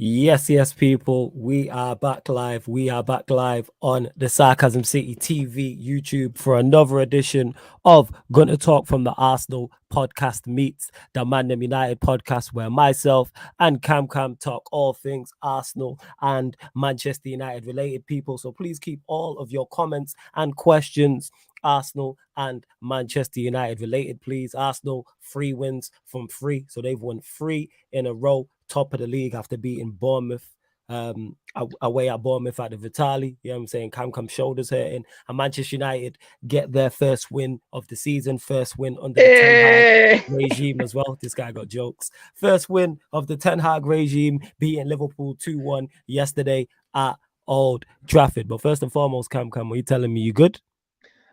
Yes, people. We are back live. We are back live on the Sarcasm City TV, YouTube for another edition of Gonna Talk from the Arsenal podcast meets the ManDem United podcast, where myself and Cam talk all things Arsenal and Manchester United related, people. So please keep all of your comments and questions Arsenal and Manchester United related, please. Arsenal 3 wins from 3, so they've won 3 in a row, top of the league after beating Bournemouth away at Bournemouth at the Vitali. You know what I'm saying? Cam shoulders hurting. And Manchester United get their first win of the season, first win under the Ten Hag regime as well. This guy got jokes. First win of the Ten Hag regime, beating Liverpool 2-1 yesterday at Old Trafford. But first and foremost, Cam, are you telling me you good?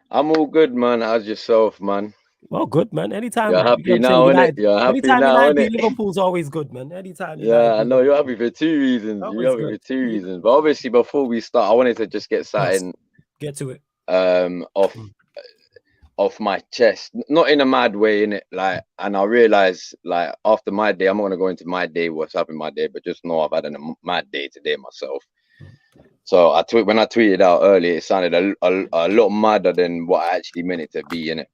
I'm all good, man. How's yourself, man? Well, good, man. Anytime you're happy now, innit? You're happy anytime now, United innit? beat Liverpool's always good, man. Anytime. Yeah, I know you're happy for 2 reasons. You're happy for 2 reasons. But obviously, before we start, I wanted to just get something. Get to it. Off my chest, not in a mad way, innit? Like, and I realized, like, after my day, I'm not gonna go into my day, what's happened my day, but just know I've had a mad day today myself. So when I tweeted out earlier, it sounded a lot madder than what I actually meant it to be, innit?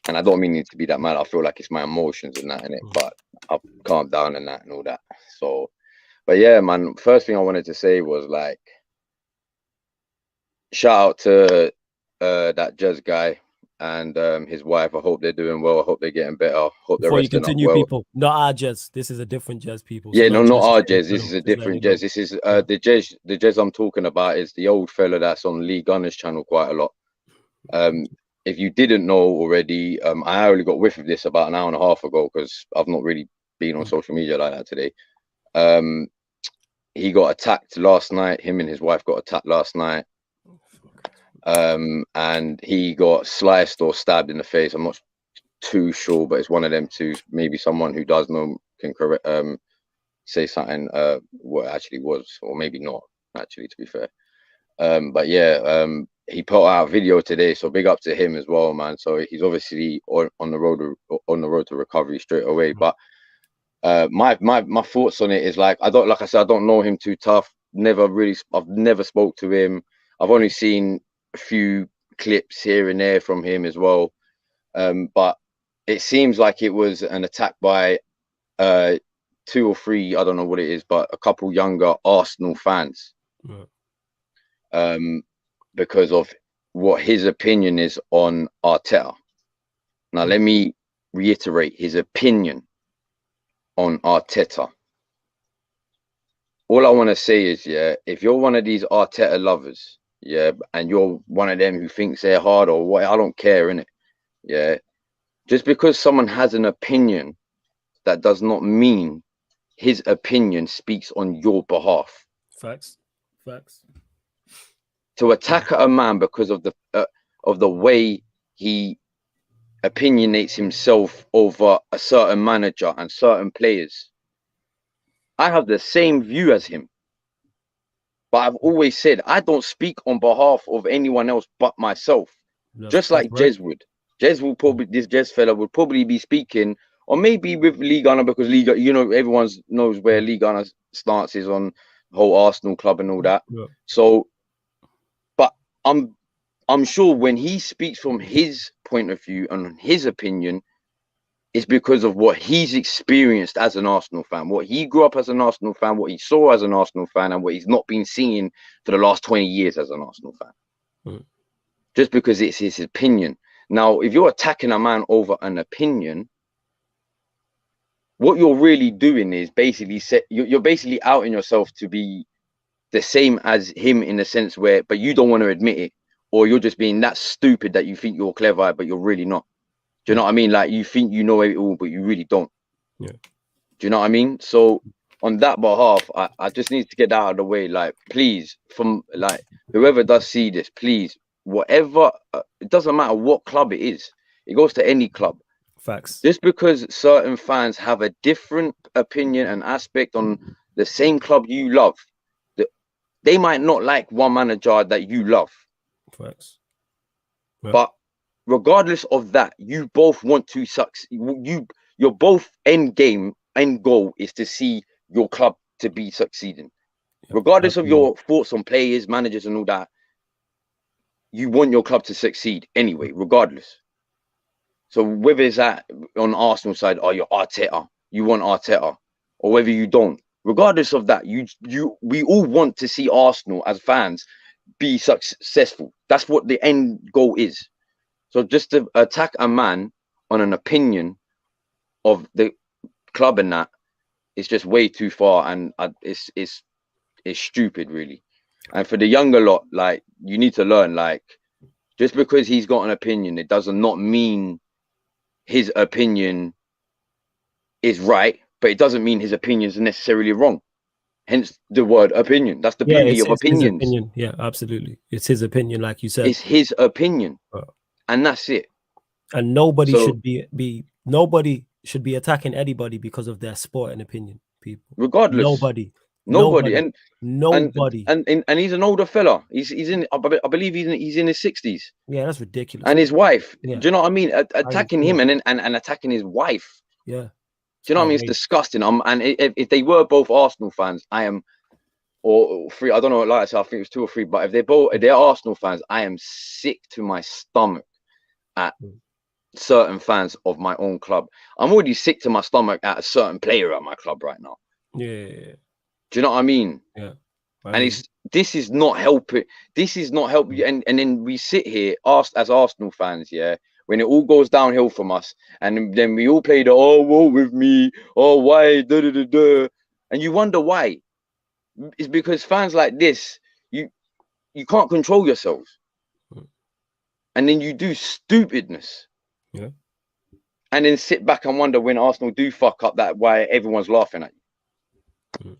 And I don't mean it to be that mad. I feel like it's my emotions and that, innit? But I've calmed down and that and all that. So, but yeah, man, first thing I wanted to say was, like, shout out to that Jez guy and his wife. I hope they're doing well. I hope they're getting better. I hope they're resting up well. People, not our Jez. This is a different Jez, people. Yeah, so not our Jez. This is a different Jez. This is the Jez I'm talking about is the old fella that's on Lee Gunner's channel quite a lot. If you didn't know already, I only got whiff of this about an hour and a half ago because I've not really been on social media like that today. He got attacked last night. Him and his wife got attacked last night. And he got sliced or stabbed in the face. I'm not too sure, but it's one of them two. Maybe someone who does know can correct, say something what it actually was, or maybe not actually, to be fair. But yeah, he put out a video today, so big up to him as well, man. So he's obviously on the road to recovery straight away. But my thoughts on it is, like I don't know him too tough. I've never spoke to him. I've only seen a few clips here and there from him as well. But it seems like it was an attack by 2 or 3, I don't know what it is, but a couple younger Arsenal fans. Because of what his opinion is on Arteta. Now, let me reiterate his opinion on Arteta. All I want to say is, yeah, if you're one of these Arteta lovers, yeah, and you're one of them who thinks they're hard or what, I don't care, innit? Yeah. Just because someone has an opinion, that does not mean his opinion speaks on your behalf. Facts. To attack a man because of the way he opinionates himself over a certain manager and certain players, I have the same view as him. But I've always said I don't speak on behalf of anyone else but myself. Just like Jez would. This Jez fella would probably be speaking, or maybe with Lee Gunner, because everyone knows where Lee Gunner's stance is on the whole Arsenal club and all that. Yeah. So, but I'm sure when he speaks from his point of view and his opinion, it's because of what he's experienced as an Arsenal fan, what he grew up as an Arsenal fan, what he saw as an Arsenal fan, and what he's not been seeing for the last 20 years as an Arsenal fan. Just because it's his opinion. Now, if you're attacking a man over an opinion, what you're really doing is basically you're basically outing yourself to be the same as him in the sense where, but you don't want to admit it, or you're just being that stupid that you think you're clever, but you're really not. Do you know what I mean? Like, you think you know it all, but you really don't. Yeah. Do you know what I mean? So on that behalf, I just need to get that out of the way. Like, please, from like whoever does see this, please, whatever, it doesn't matter what club it is. It goes to any club. Facts. Just because certain fans have a different opinion and aspect on the same club you love, they might not like one manager that you love. Facts. Yeah. But regardless of that, you both want to succeed. Your both end goal is to see your club to be succeeding. Yeah, Regardless of absolutely. your thoughts on players, managers, and all that, you want your club to succeed anyway, regardless. So whether it's that on Arsenal side, or you're Arteta, you want Arteta, or whether you don't, regardless of that, we all want to see Arsenal as fans be successful. That's what the end goal is. So just to attack a man on an opinion of the club and that, it's just way too far, and it's stupid, really. And for the younger lot, like, you need to learn, like, just because he's got an opinion, it does not mean his opinion is right, but it doesn't mean his opinion is necessarily wrong. Hence the word opinion. That's the beauty of it's his opinions. opinion. Yeah, absolutely. It's his opinion, like you said. It's his opinion, and that's it. And nobody should be nobody should be attacking anybody because of their sport and opinion. People, regardless. Nobody. And he's an older fella. He's in, I believe he's in his 60s. Yeah, that's ridiculous. And his wife. Yeah. Do you know what I mean? Attacking him and attacking his wife. Yeah. Do you know what I mean? It's disgusting. And if they were both Arsenal fans, I am, or three, I don't know, like I said, I think it was 2 or 3, but if they're Arsenal fans, I am sick to my stomach at certain fans of my own club. I'm already sick to my stomach at a certain player at my club right now. Yeah. Do you know what I mean? Yeah. And this is not helping. This is not helping. And then we sit here as Arsenal fans, yeah, when it all goes downhill from us, and then we all play the woe with me, why, and you wonder why. It's because fans like this, you can't control yourselves, and then you do stupidness, yeah, and then sit back and wonder when Arsenal do fuck up, that why everyone's laughing at you.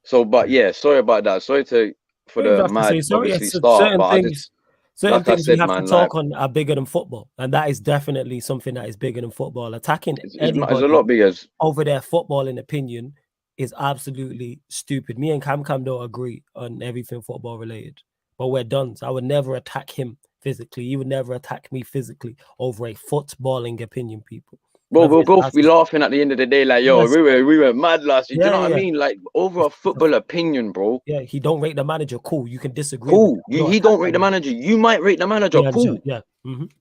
So, but yeah, sorry about that. Sorry for the mad, obviously, start. But certain things we have to talk on are bigger than football, and that is definitely something that is bigger than football. Attacking anybody it's a lot bigger over their football and opinion is absolutely stupid. Me and Cam don't agree on everything football related, but we're done. So I would never attack him physically. He would never attack me physically over a footballing opinion, people. Well, we'll both be laughing at the end of the day, like, yo, yes. we were mad last year. Do you know what I mean? Like, over a football opinion, bro. Yeah, he don't rate the manager. Cool, you can disagree. Cool, he don't rate the manager. You might rate the manager. Cool. Yeah.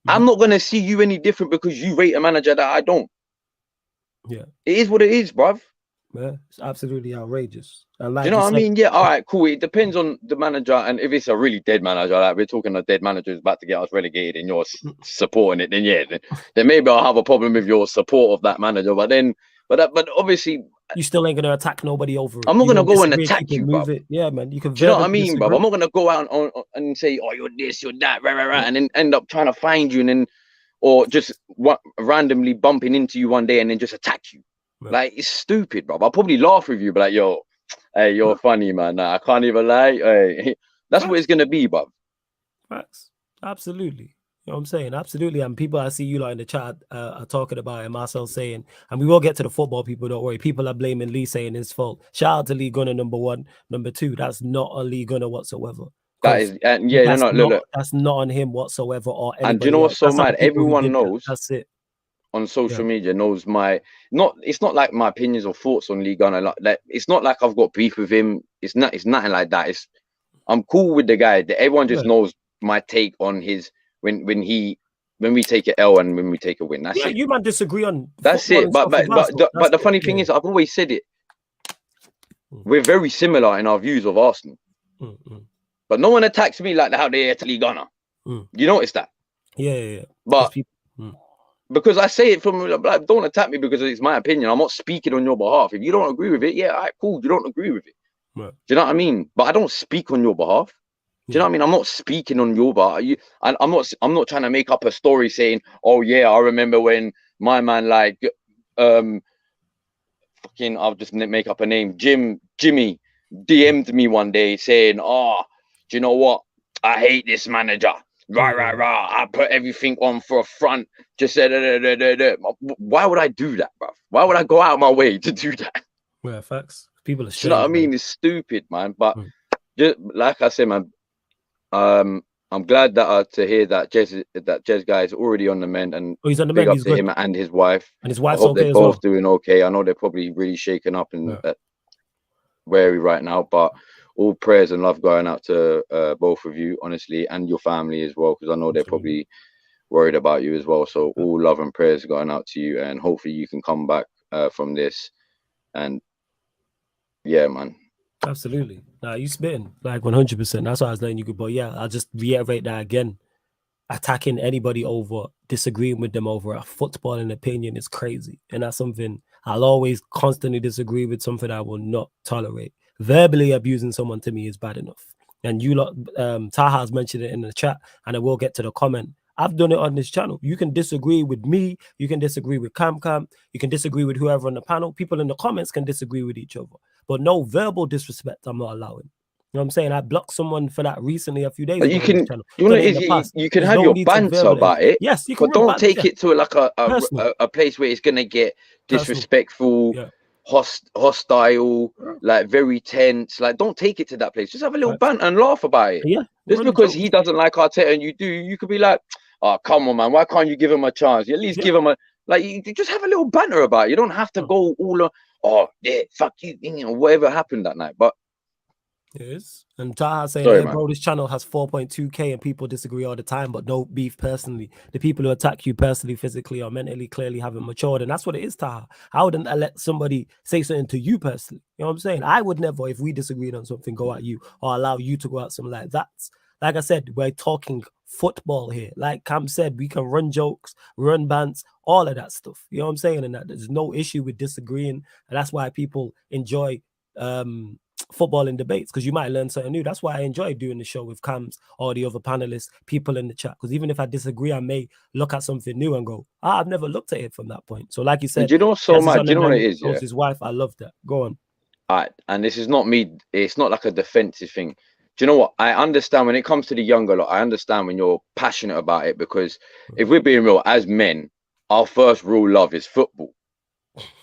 I'm not gonna see you any different because you rate a manager that I don't. Yeah, it is what it is, bruv. Yeah, it's absolutely outrageous. Do you know what I mean? Yeah, all right, cool. It depends on the manager, and if it's a really dead manager, like we're talking a dead manager who's about to get us relegated, and you're supporting it, then yeah, then maybe I'll have a problem with your support of that manager. But obviously, you still ain't gonna attack nobody over it. I'm not gonna go and attack you, move it. Yeah, man. You can. Do you know what I mean, bro? I'm not gonna go out and say, oh, you're this, you're that, right, and then end up trying to find you, and then or just randomly bumping into you one day and then just attack you. Like, it's stupid, bro. I'll probably laugh with you, but like, yo, hey, you're funny, man. Nah, I can't even lie. Hey, that's what it's gonna be, bro. Facts. Absolutely. You know what I'm saying? Absolutely. And people, I see you like in the chat are talking about it. Marcel saying, and we will get to the football people, don't worry. People are blaming Lee, saying it's fault. Shout out to Lee Gunner, number 1. Number 2, that's not a Lee Gunner whatsoever. That is, look. That's not on him whatsoever. And do you know what's so mad? Everyone knows. That's it. On social media knows it's not like my opinions or thoughts on Lee Gunner. Like, it's not like I've got beef with him. It's nothing like that. I'm cool with the guy. Everyone just knows my take on his when we take an L and when we take a win. That's it. You might disagree on. That's it. But the funny thing is, I've always said it. We're very similar in our views of Arsenal. But no one attacks me like how they attack Lee Gunner. You notice that? Yeah. But because I say it from like, don't attack me because it's my opinion. I'm not speaking on your behalf. If you don't agree with it, yeah, all right, cool. You don't agree with it. Right. Do you know what I mean? But I don't speak on your behalf. Do you know what I mean? I'm not speaking on your behalf. I'm not trying to make up a story saying, oh yeah, I remember when my man like I'll just make up a name. Jimmy DM'd me one day saying, oh, do you know what? I hate this manager. Right. I put everything on for a front. Just said, why would I do that, bro? Why would I go out of my way to do that? Yeah, facts. People are strange, you know what I mean? It's stupid, man. But just like I said, man, I'm glad that to hear that Jez guy is already on the mend, and he's on the big mend. up to him and his wife. And his wife's I hope okay they're as both well. doing okay. I know they're probably really shaken up and wary right now, but all prayers and love going out to both of you, honestly, and your family as well, because I know they're probably worried about you as well. So all love and prayers going out to you, and hopefully you can come back from this. And yeah, man. Absolutely. Nah, you spitting like 100%. That's why I was letting you go. But yeah, I'll just reiterate that again. Attacking anybody over disagreeing with them over a footballing opinion is crazy. And that's something I'll always constantly disagree with, something I will not tolerate. Verbally abusing someone to me is bad enough. And you lot, Taha's mentioned it in the chat, and I will get to the comment. I've done it on this channel. You can disagree with me. You can disagree with Cam. You can disagree with whoever on the panel. People in the comments can disagree with each other. But no verbal disrespect I'm not allowing. You know what I'm saying? I blocked someone for that recently a few days ago. You can, on this channel. you know, you can have your banter about it. Yes, you can. But don't take it to like a place where it's gonna get disrespectful, hostile, like very tense. Like, don't take it to that place. Just have a little banter and laugh about it. Yeah. Just because he doesn't like Arteta and you do, you could be like, oh, come on, man, why can't you give him a chance? You at least give him a, like, you just have a little banter about it. You don't have to go all, oh, yeah, fuck you, you know, whatever happened that night. But it is. And Taha saying, hey, bro, this channel has 4.2K and people disagree all the time, but no beef personally. The people who attack you personally, physically, or mentally clearly haven't matured. And that's what it is, Taha. I wouldn't let somebody say something to you personally. You know what I'm saying? I would never, if we disagreed on something, go at you or allow you to go at something like that. Like I said, we're talking football here. Like Cam said, we can run jokes, run bants, all of that stuff. You know what I'm saying? And that there's no issue with disagreeing. And that's why people enjoy football in debates, because you might learn something new. That's why I enjoy doing the show with Cams or the other panelists, people in the chat, because even if I disagree, I may look at something new and go, I've never looked at it from that point. So like you said, you know, so much, you know what it is, his wife, I love that. Go on. All right, and this is not me, it's not like a defensive thing. Do you know what? I understand when it comes to the younger lot, I understand when you're passionate about it, because if we're being real, as men, our first real love is football.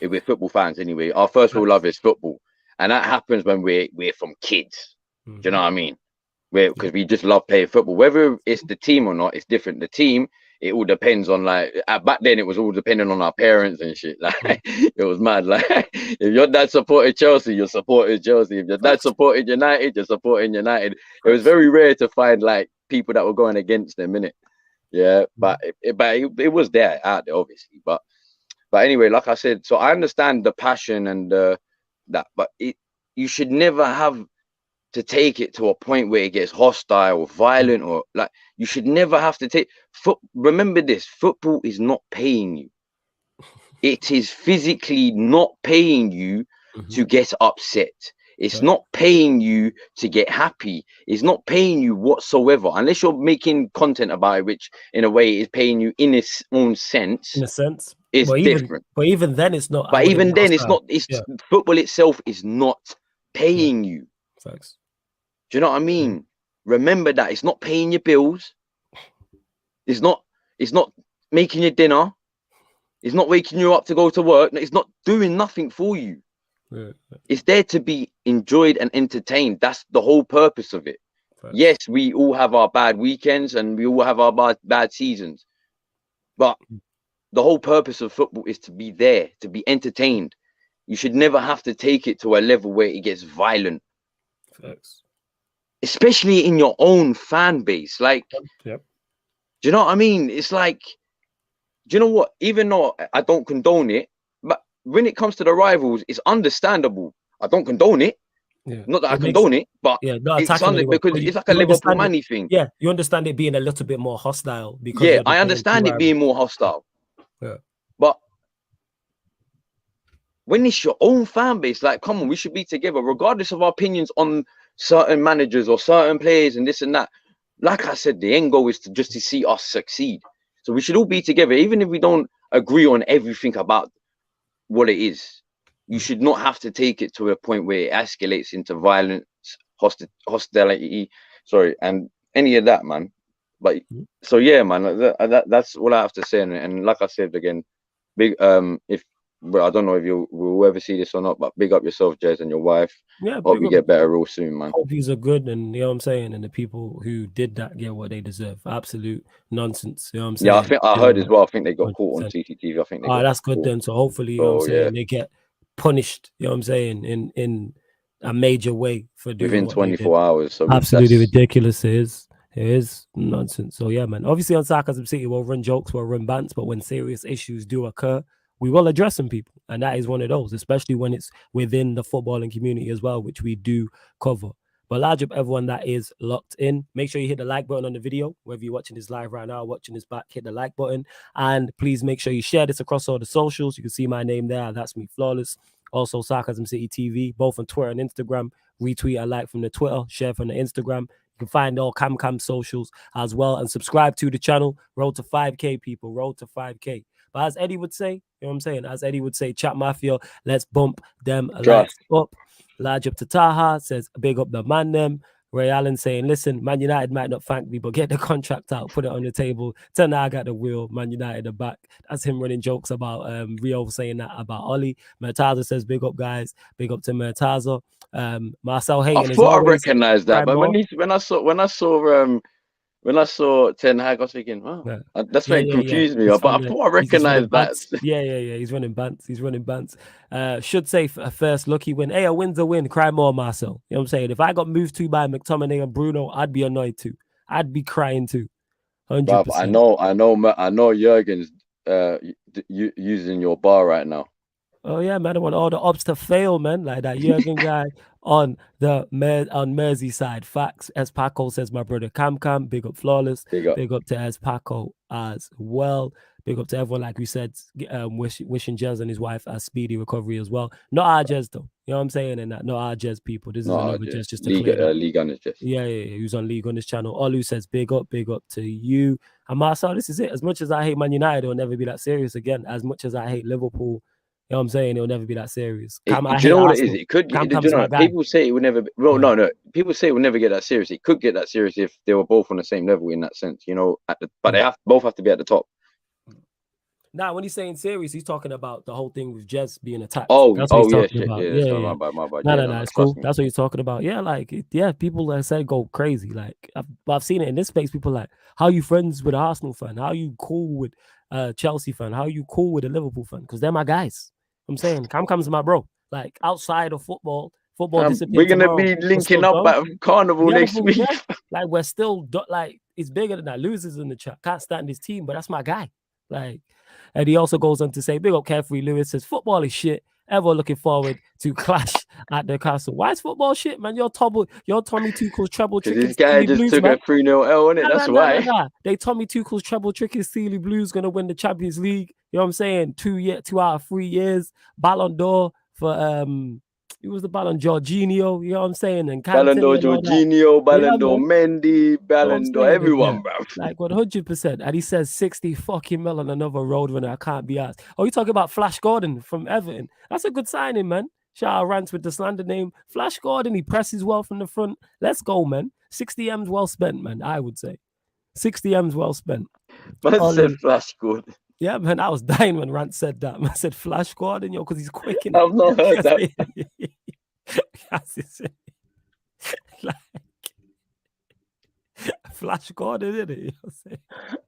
If we're football fans anyway, our first real love is football. And that happens when we're from kids. Do you know what I mean? Because we just love playing football. Whether it's the team or not, it's different. The team, it all depends on, like, back then it was all depending on our parents and shit. Like, it was mad. Like, if your dad supported Chelsea, you supported Chelsea. If your dad supported United, you're supporting United. It was very rare to find like people that were going against them, innit? Yeah, but it was there out there, obviously. But anyway, like I said, so I understand the passion and that, but you should never have to take it to a point where it gets hostile or violent, or like, you should never have to take remember this, football is not paying you. It is physically not paying you to get upset. It's not paying you to get happy. It's not paying you whatsoever, unless you're making content about it, which in a way is paying you in its own sense. In a sense. It's different. But even then it's not. But even then it's not. It's football itself is not paying you. Facts. Do you know what I mean? Remember that it's not paying your bills. It's not making your dinner. It's not waking you up to go to work. It's not doing nothing for you. It's there to be enjoyed and entertained. That's the whole purpose of it. Facts. Yes, we all have our bad weekends and we all have our bad seasons, but the whole purpose of football is to be there, to be entertained. You should never have to take it to a level where it gets violent. Facts. Especially in your own fan base. Like, do you know what I mean? It's like, do you know what? Even though I don't condone it, but when it comes to the rivals, it's understandable. I don't condone it. Not that I condone it, but it's because it's like a Liverpool money thing. Yeah, you understand it being a little bit more hostile. Because I understand it being more hostile. Yeah. But when it's your own fan base, like, come on, we should be together, regardless of our opinions on certain managers or certain players and this and that. Like I said, the end goal is to see us succeed. So we should all be together, even if we don't agree on everything about what it is. You should not have to take it to a point where it escalates into violence, hostility, and any of that, man. But so yeah, man, that's all I have to say. And like I said again, big I don't know if you will ever see this or not, but big up yourself, Jez, and your wife. Yeah, hope you get better real soon, man. Hope these are good, and you know what I'm saying, and the people who did that get what they deserve. Absolute nonsense. You know what I'm saying? Yeah, I think I heard as well. I think they got caught on CCTV. I think they got that's good then. So hopefully, you know what I'm saying, they get punished. You know what I'm saying? In a major way for doing within what they did. 24 hours. So Absolutely that's ridiculous. It is nonsense. So yeah, man. Obviously on Sarcasm City, we'll run jokes, we'll run bants, but when serious issues do occur, we will address them, people. And that is one of those, especially when it's within the footballing community as well, which we do cover. But large up everyone that is locked in. Make sure you hit the like button on the video, whether you're watching this live right now, watching this back, hit the like button. And please make sure you share this across all the socials. You can see my name there. That's me, Flawless. Also, Sarcasm City TV, both on Twitter and Instagram. Retweet a like from the Twitter, share from the Instagram. You can find all Cam socials as well and subscribe to the channel. Road to 5K, people. Road to 5K. But as Eddie would say, you know what I'm saying? As Eddie would say, Chat Mafia, let's bump them likes up. Large up to Taha, says, big up the ManDem. Ray Allen saying, listen, Man United might not thank me, but get the contract out, put it on the table. Tenag at the wheel, Man United are back. That's him running jokes about Rio saying that about Oli. Murtaza says, big up, guys. Big up to Murtaza. Marcel Hayton. I thought I recognized that, but when I saw Ten Hag, I was thinking, oh, yeah. That's very confused me. But I thought I recognized that. Yeah. He's running bants. Should say a first lucky win. Hey, a win's a win. Cry more, Marcel. You know what I'm saying? If I got moved to by McTominay and Bruno, I'd be annoyed too. I'd be crying too. 100%. I know Jurgen's using your bar right now. Oh yeah, man! I want all the ops to fail, man. Like that Jurgen guy on Merseyside. Facts. As Paco says, my brother Cam. Big up, Flawless. Big up to as Paco as well. Big up to everyone, like we said, wishing Jez and his wife a speedy recovery as well. Not our Jez though. You know what I'm saying? And that not our Jez people. This is another Jez just to clear that. League on his Jez. Yeah. Who's on League on this channel. Olu says big up to you. And Marcel, this is it. As much as I hate Man United, it'll never be that serious again. As much as I hate Liverpool. You know what I'm saying? It'll never be that serious. Do you know what it is? It could. People say it would never. Well, no. People say it would never get that serious. It could get that serious if they were both on the same level in that sense. You know, but they both have to be at the top. Now, when he's saying serious, he's talking about the whole thing with Jez being attacked. That's what he's talking about. Yeah. My bad. No, it's cool. That's what he's talking about. Yeah, people that say go crazy. Like I've seen it in this space. People like, how are you friends with an Arsenal fan? How are you cool with Chelsea fan? How are you cool with a Liverpool fan? Because they're my guys. I'm saying Cam's my bro. Like outside of football we're gonna be linking up at Carnival next week. Yeah. Like we're still like it's bigger than that. Losers in the chat. Can't stand his team, but that's my guy. Like, and he also goes on to say, big up Carefree Lewis says football is shit. Ever looking forward to clash at the castle. Why is football shit, man? You're Tommy Tuchel's treble trick. This guy just took a 3-0 L, innit? That's why. They Tommy Tuchel's treble trick is Steely Blues gonna win the Champions League. You know what I'm saying? 2 out of 3 years. Ballon d'Or for it was the Ballon Jorginho, you know what I'm saying? And Ballon d'Or Jorginho, Ballon d'Or Mendy, Ballon d'Or everyone, bro. Like 100%. And he says 60 fucking mil on another road runner. I can't be asked. Oh, you talking about Flash Gordon from Everton? That's a good signing, man. Shout out Rants with the slander name. Flash Gordon, he presses well from the front. Let's go, man. 60 M's well spent, man, I would say. 60 M's well spent. Man said Flash Gordon. Yeah, man, I was dying when Rant said that. Man, I said Flash Gordon, yo, because he's quick. I've not heard that. Like, Flash Gordon, isn't it? You know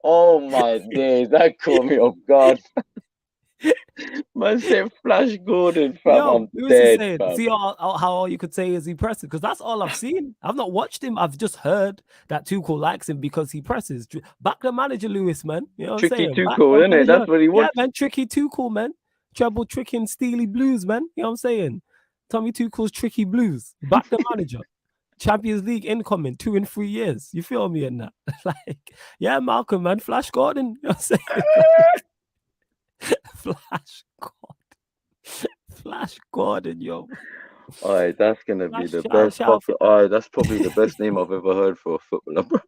oh my days, that caught me off guard. Man said Flash Gordon, fam. Yo, I'm dead, fam. See how all you could say is he presses, because that's all I've seen. I've not watched him. I've just heard that Tuchel likes him because he presses. Back the manager, Lewis, man. You know what Tricky I'm saying? Tuchel, isn't it? That's what he wants. Yeah, man. Tricky Tuchel, man. Treble tricking Steely Blues, man. You know what I'm saying? Tommy Tuchel's Tricky Blues. Back the manager. Champions League incoming 2 in 3 years. You feel me in that? Like, yeah, Malcolm, man. Flash Gordon. You know what I'm saying? Flash Gordon, yo. All right, that's gonna be the best. All right, that's probably the best name I've ever heard for a footballer, bro.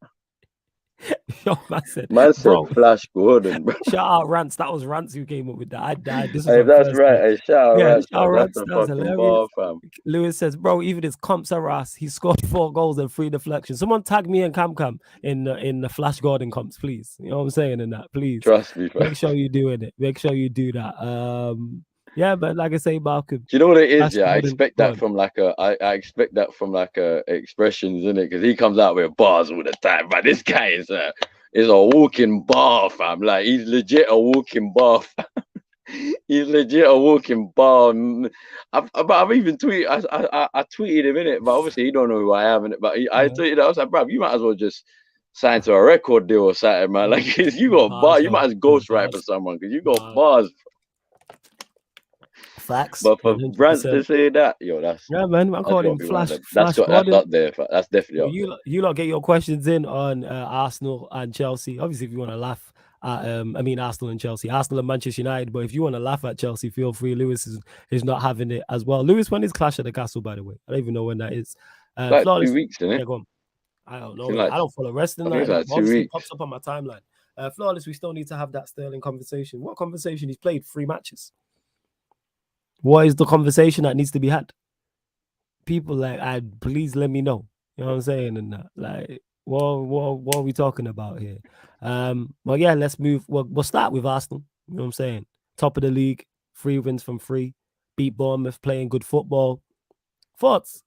Yo, man said Flash Gordon, bro. Shout out Rants. That was Rants who came up with that. I died. This hey, that's right. Hey, shout out Rants. That's hilarious. Bar, fam. Lewis says, bro, even his comps are ass. He scored 4 goals and 3 deflections. Someone tag me and Cam in the Flash Gordon comps, please. You know what I'm saying in that, please. Trust me, fam. Make sure you're doing it. Make sure you do that. Yeah, but like I say, Malcolm. Do you know what it is? I expect that from like expressions, in it, because he comes out with bars all the time. But this guy is a walking bar, fam. Like he's legit a walking bar. Fam. He's legit a walking bomb. I've even tweeted. I tweeted him in it, but obviously he don't know who I am in it. But I tweeted. I was like, bro, you might as well just sign to a record deal or something, man. Like you got bars. You might as well ghostwrite for someone because you got bars. Facts. But for 100%. brands to say that, yo, that's man. I call him Flash. That's up there. That's definitely up there. You lot get your questions in on Arsenal and Chelsea. Obviously, if you want to laugh at, Arsenal and Chelsea, Arsenal and Manchester United. But if you want to laugh at Chelsea, feel free. Lewis is not having it as well. Lewis, when is Clash at the Castle? By the way, I don't even know when that is. Like 2 weeks, isn't it? Yeah, go on. I don't know. I don't follow wrestling like that. Obviously, it pops up on my timeline. Flawless, we still need to have that Sterling conversation. What conversation? He's played 3 matches. What is the conversation that needs to be had? People like, please let me know. You know what I'm saying? And like, what are we talking about here? Well, yeah, let's move. We'll start with Arsenal. You know what I'm saying? Top of the league, 3 wins from 3, beat Bournemouth, playing good football. Thoughts,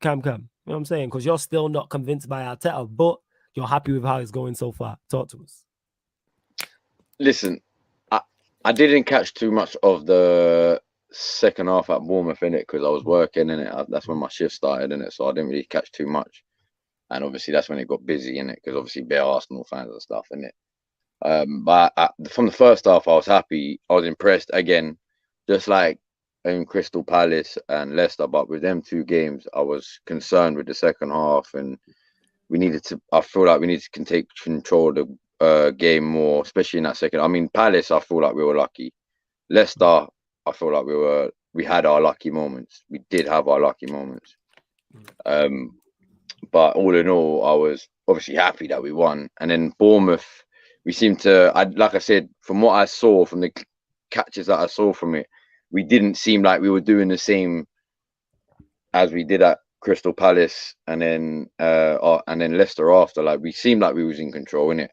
Cam? You know what I'm saying? Because you're still not convinced by Arteta, but you're happy with how it's going so far. Talk to us. Listen, I didn't catch too much of the second half at Bournemouth in it because I was working in it. That's when my shift started in it, so I didn't really catch too much. And obviously that's when it got busy in it because obviously bare Arsenal fans and stuff in it. But from the first half, I was happy. I was impressed again, just like in Crystal Palace and Leicester. But with them 2 games, I was concerned with the second half, and I feel like we need to take control of the game more, especially in that second. I mean, Palace, I feel like we were lucky. Leicester, I feel like we had our lucky moments. We did have our lucky moments. But all in all, I was obviously happy that we won. And then Bournemouth, we seemed to, like I said, from what I saw, from the catches that I saw from it, we didn't seem like we were doing the same as we did at Crystal Palace and then Leicester after. Like we seemed like we was in control in it.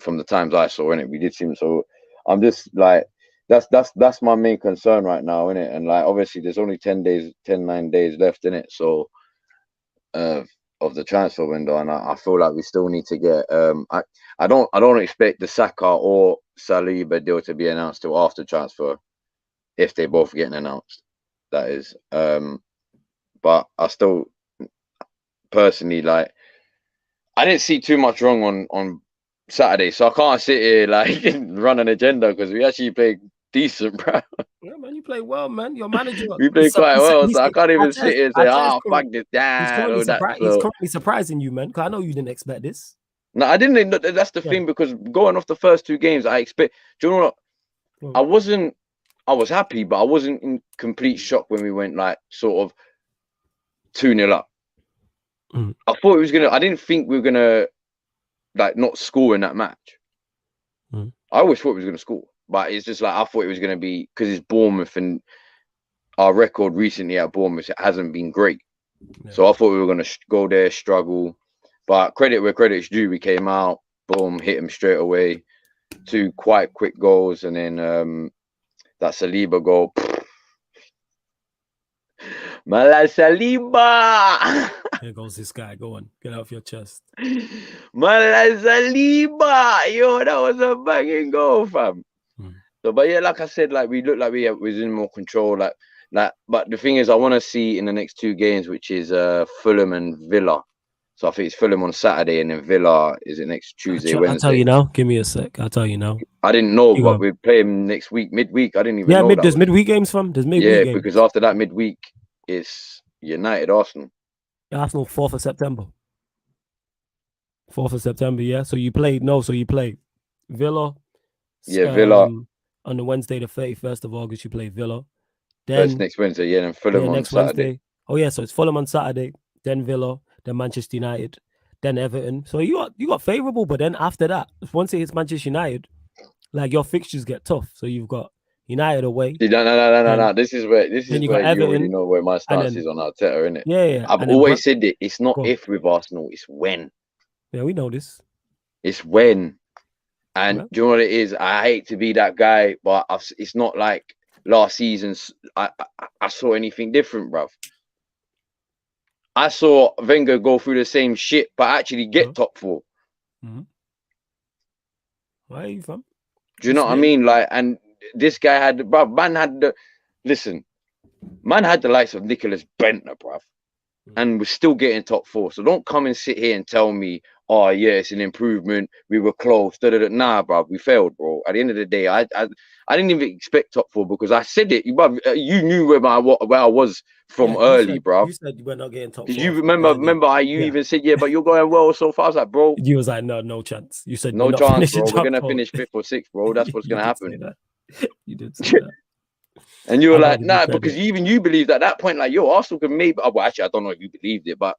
From the times I saw in it, we did seem so. I'm just like, that's my main concern right now in it. And like obviously there's only 9 days left in it. So of the transfer window, and I feel like we still need to get. I don't expect the Saka or Saliba deal to be announced till after transfer, if they both getting announced. That is, but I still personally like. I didn't see too much wrong on Saturday, so I can't sit here like run an agenda because we actually played decent, bro. Yeah, man, you play well, man. Your manager, we played quite well, so I can't even sit here and say, fuck this, he's currently surprising you, man, because I know you didn't expect this. No, I didn't. That's the thing, because going off the first 2 games, I expect. Do you know what? I was happy, but I wasn't in complete shock when we went like sort of 2-0 up. I thought it was gonna. I didn't think we were gonna like not score in that match. I always thought we was gonna score, but it's just like I thought it was gonna be because it's Bournemouth and our record recently at Bournemouth, it hasn't been great. Yeah. So I thought we were gonna go there, struggle. But credit where credit's due, we came out, boom, hit him straight away. 2 quite quick goals, and then that Saliba goal. Mala Saliba! Here goes this guy. Go on, get off your chest. Mala Saliba! Yo, that was a banging goal, fam. So, but yeah, like I said, like we looked like we was in more control. Like, but the thing is, I want to see in the next 2 games, which is Fulham and Villa. So I think it's Fulham on Saturday, and then Villa is it next Tuesday, Wednesday. I'll tell you now. Give me a sec. I'll tell you now. I didn't know, but we're playing next week, midweek. I didn't even know. There's midweek games from. There's midweek games. Because after that midweek, it's United Arsenal. Arsenal 4th of September. 4th of September, yeah. So you play Villa. Yeah, Villa. On the Wednesday, the 31st of August, you play Villa. Then next Wednesday, yeah, and Fulham on next Saturday. Wednesday. Oh yeah, so it's Fulham on Saturday, then Villa, then Manchester United, then Everton. So you got favourable, but then after that, once it hits Manchester United, like your fixtures get tough. So you've got United away. No. This is where you already know where my stance is on Arteta, innit? Yeah. I've always said it. It's not if with Arsenal, it's when. Yeah, we know this. It's when. And do you know what it is? I hate to be that guy, but it's not like last season. I saw anything different, bruv. I saw Wenger go through the same shit, but actually get top 4. Where are you from? Do you know what I mean? Like, and this guy had, bruv, man had the, listen, man had the likes of Nicholas Bentner, bruv, and we're still getting top 4. So don't come and sit here and tell me, oh yeah, it's an improvement. We were close. Nah, bruv, we failed, bro. At the end of the day, I didn't even expect top 4 because I said it. Bruv, you knew where I was from early, bruv. You said you were not getting top 4. Did you remember how you even said, yeah, but you're going well so far? I was like, bro. You was like, no chance. You said no chance, bro. We're gonna finish 5th or 6th, bro. That's what's gonna happen. You did say that. And you were like, nah, because even you believed at that point, like, yo, Arsenal can maybe. Well, actually, I don't know if you believed it, but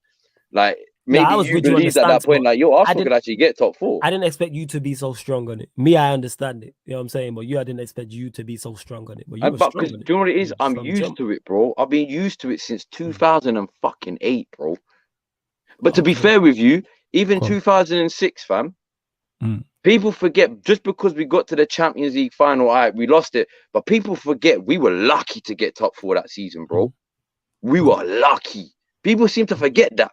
like, maybe you believed at that point, like, yo, Arsenal could actually get top 4. I didn't expect you to be so strong on it. Me, I understand it. You know what I'm saying? But I didn't expect you to be so strong on it. But you were strong on it. Do you know what it is? I'm used to it, bro. I've been used to it since 2008, bro. But to be fair with you, even 2006, fam. People forget, just because we got to the Champions League final, all right, we lost it. But people forget we were lucky to get top 4 that season, bro. We were lucky. People seem to forget that.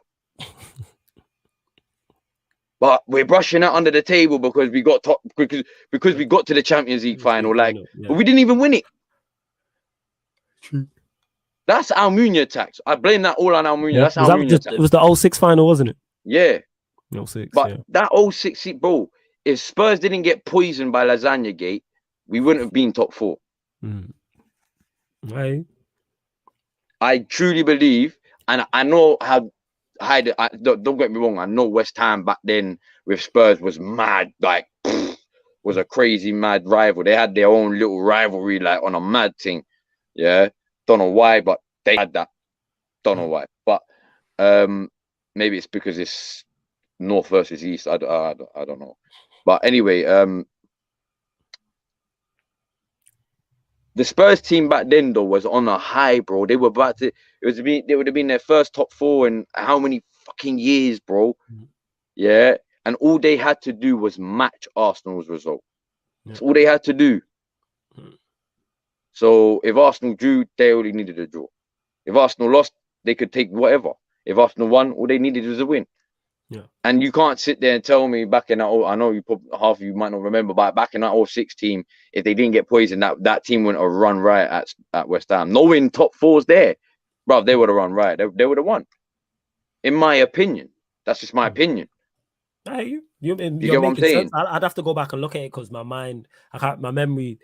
But we're brushing that under the table because we got top, because we got to the Champions League final, like, but we didn't even win it. That's Almunia tax. I blame that all on Almunia. That's Almunia tax. It was the 06 final, wasn't it? Yeah. 06. But that 06, bro, if Spurs didn't get poisoned by Lasagna Gate, we wouldn't have been top 4. Right. I truly believe, and I know how don't get me wrong, I know West Ham back then with Spurs was mad, like, was a crazy mad rival. They had their own little rivalry, like, on a mad thing. Yeah. Don't know why, but they had that. Don't know why. But maybe it's because it's North versus East. I don't know. But anyway, the Spurs team back then, though, was on a high, bro. They were about to. They would have been their first top 4 in how many fucking years, bro? Yeah, and all they had to do was match Arsenal's result. That's all they had to do. So if Arsenal drew, they only needed a draw. If Arsenal lost, they could take whatever. If Arsenal won, all they needed was a win. Yeah. And you can't sit there and tell me back in that, I know you probably, half of you might not remember, but back in that 06 team, if they didn't get poisoned, that team wouldn't have run right at West Ham. Knowing top 4's there, bro, they would have run right. They would have won. In my opinion. That's just my opinion. You get what I'm saying? I'd have to go back and look at it because my memory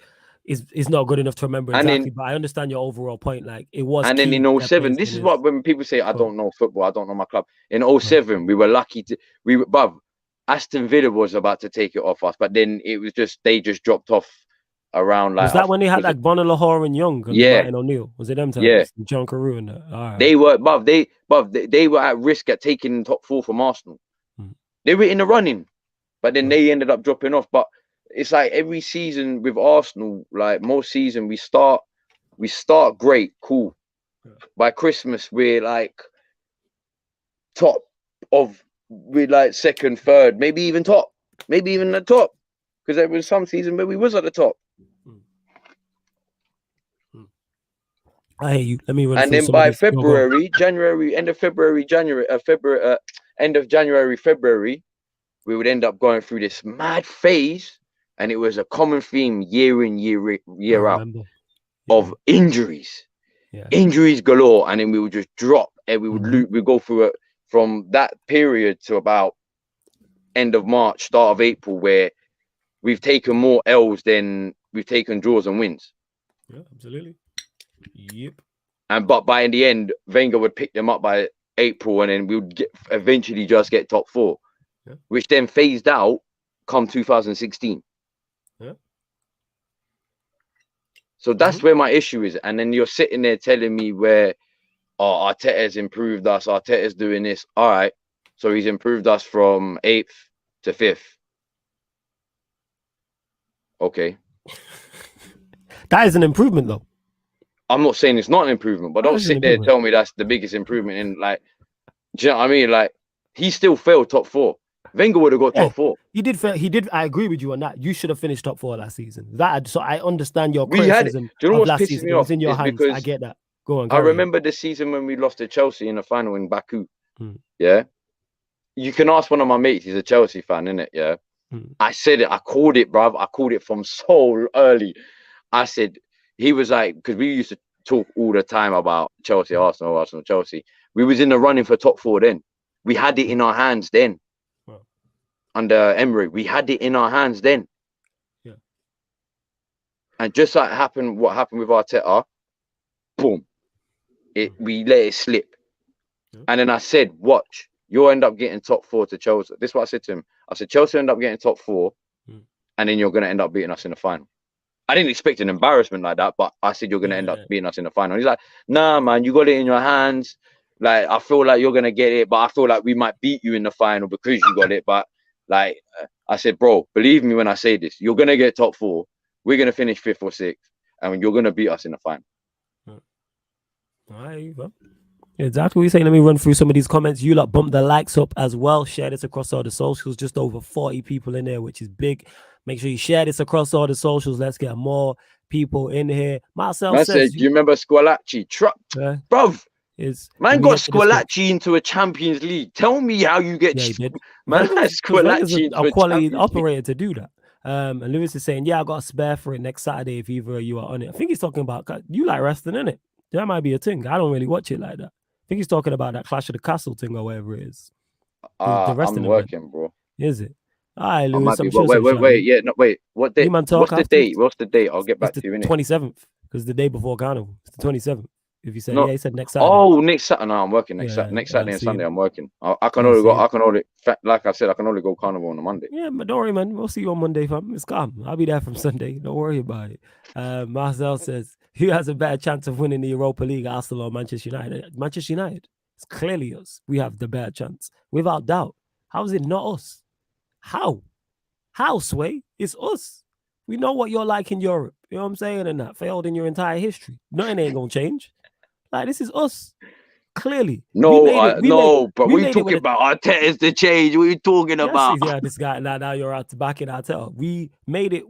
is not good enough to remember exactly, but I understand your overall point. Like, it was. And then in 07, this is what, when people say, I don't know football, I don't know my club. In 07, we were lucky to, Aston Villa was about to take it off us, but then it was just, they just dropped off around, like. Was that when they had like Bonner, Lahore and Young? And Martin O'Neill? Was it them times? Yeah. John Carew and that? Right. They were, they were at risk at taking top 4 from Arsenal. They were in the running, but then they ended up dropping off. But it's like every season with Arsenal, like most season, we start great, cool. By Christmas, we're like we're like second, third, maybe even the top, because there was some season where we was at the top. I hear you. Let me run. And then by February, January, end of January, February, we would end up going through this mad phase. And it was a common theme year in, year out of injuries. Injuries galore. And then we would just drop and we would we'd go through it from that period to about end of March, start of April, where we've taken more L's than we've taken draws and wins. Yeah, absolutely. Yep. But by in the end, Wenger would pick them up by April, and then we would eventually just get top 4, which then phased out come 2016. Yeah. So that's where my issue is. And then you're sitting there telling me where, Arteta's improved us, Arteta's doing this. All right. So he's improved us from 8th to 5th. Okay. That is an improvement, though. I'm not saying it's not an improvement, but don't sit there and tell me that's the biggest improvement in, like, do you know what I mean? Like, he still failed top 4. Wenger would have got top 4. He did. I agree with you on that. You should have finished top 4 last season. So I understand your criticism. Do you know what's last pissing season. me off? It's in your hands. I get that. Go on. I remember the season when we lost to Chelsea in the final in Baku. Yeah. You can ask one of my mates. He's a Chelsea fan, innit? Yeah. I said it. I called it, bruv. I called it from so early. I said, he was like, because we used to talk all the time about Chelsea, Arsenal, Chelsea. We was in the running for top 4 then. We had it in our hands then. Wow. Under Emery, we had it in our hands then. Yeah. And just like what happened with Arteta, boom, we let it slip. Yeah. And then I said, watch, you'll end up getting top 4 to Chelsea. This is what I said to him. I said, Chelsea end up getting top 4, and then you're going to end up beating us in the final. I didn't expect an embarrassment like that, but I said, you're going to end up beating us in the final. He's like, nah, man, you got it in your hands. Like, I feel like you're going to get it, but I feel like we might beat you in the final because you got it. But like, I said, bro, believe me when I say this, you're going to get top 4. We're going to finish 5th or 6th, and you're going to beat us in the final. All right, bro. Exactly what you're saying. Let me run through some of these comments. You lot bump the likes up as well. Share this across all the socials. Just over 40 people in there, which is big. Make sure you share this across all the socials. Let's get more people in here. Marcel says, do you remember Squalacci? Bruv, man got Squalacci into a Champions League. Tell me how you get man Squalacci into a quality operator to do that. And Lewis is saying, yeah, I got a spare for it next Saturday if either of you are on it. I think he's talking about, you like wrestling, innit? That might be a thing. I don't really watch it like that. I think he's talking about that Clash of the Castle thing or whatever it is. The I'm working, bro. Is it? All right, Lewis. Wait. Yeah, no, wait. What day? What's the date? What's the date? I'll get back to you in it. 27th, because the day before Carnival. It's the 27th. If you say, he said next Saturday. Oh, next Saturday. No, I'm working next Saturday and Sunday. I'm working. I can only go. Like I said, I can only go Carnival on a Monday. Yeah, but don't worry, man. We'll see you on Monday, fam. It's calm. I'll be there from Sunday. Don't worry about it. Marcel says, who has a better chance of winning the Europa League, Arsenal or Manchester United? Manchester United. It's clearly us. We have the better chance, without doubt. How is it not us? How, Sway? It's us. We know what you're like in Europe. You know what I'm saying? And that failed in your entire history. Nothing ain't gonna change. Like, this is us. Clearly. But we talking about Arteta's the change. What are you talking about? Yeah, this guy, now you're out to back in Arteta. We made it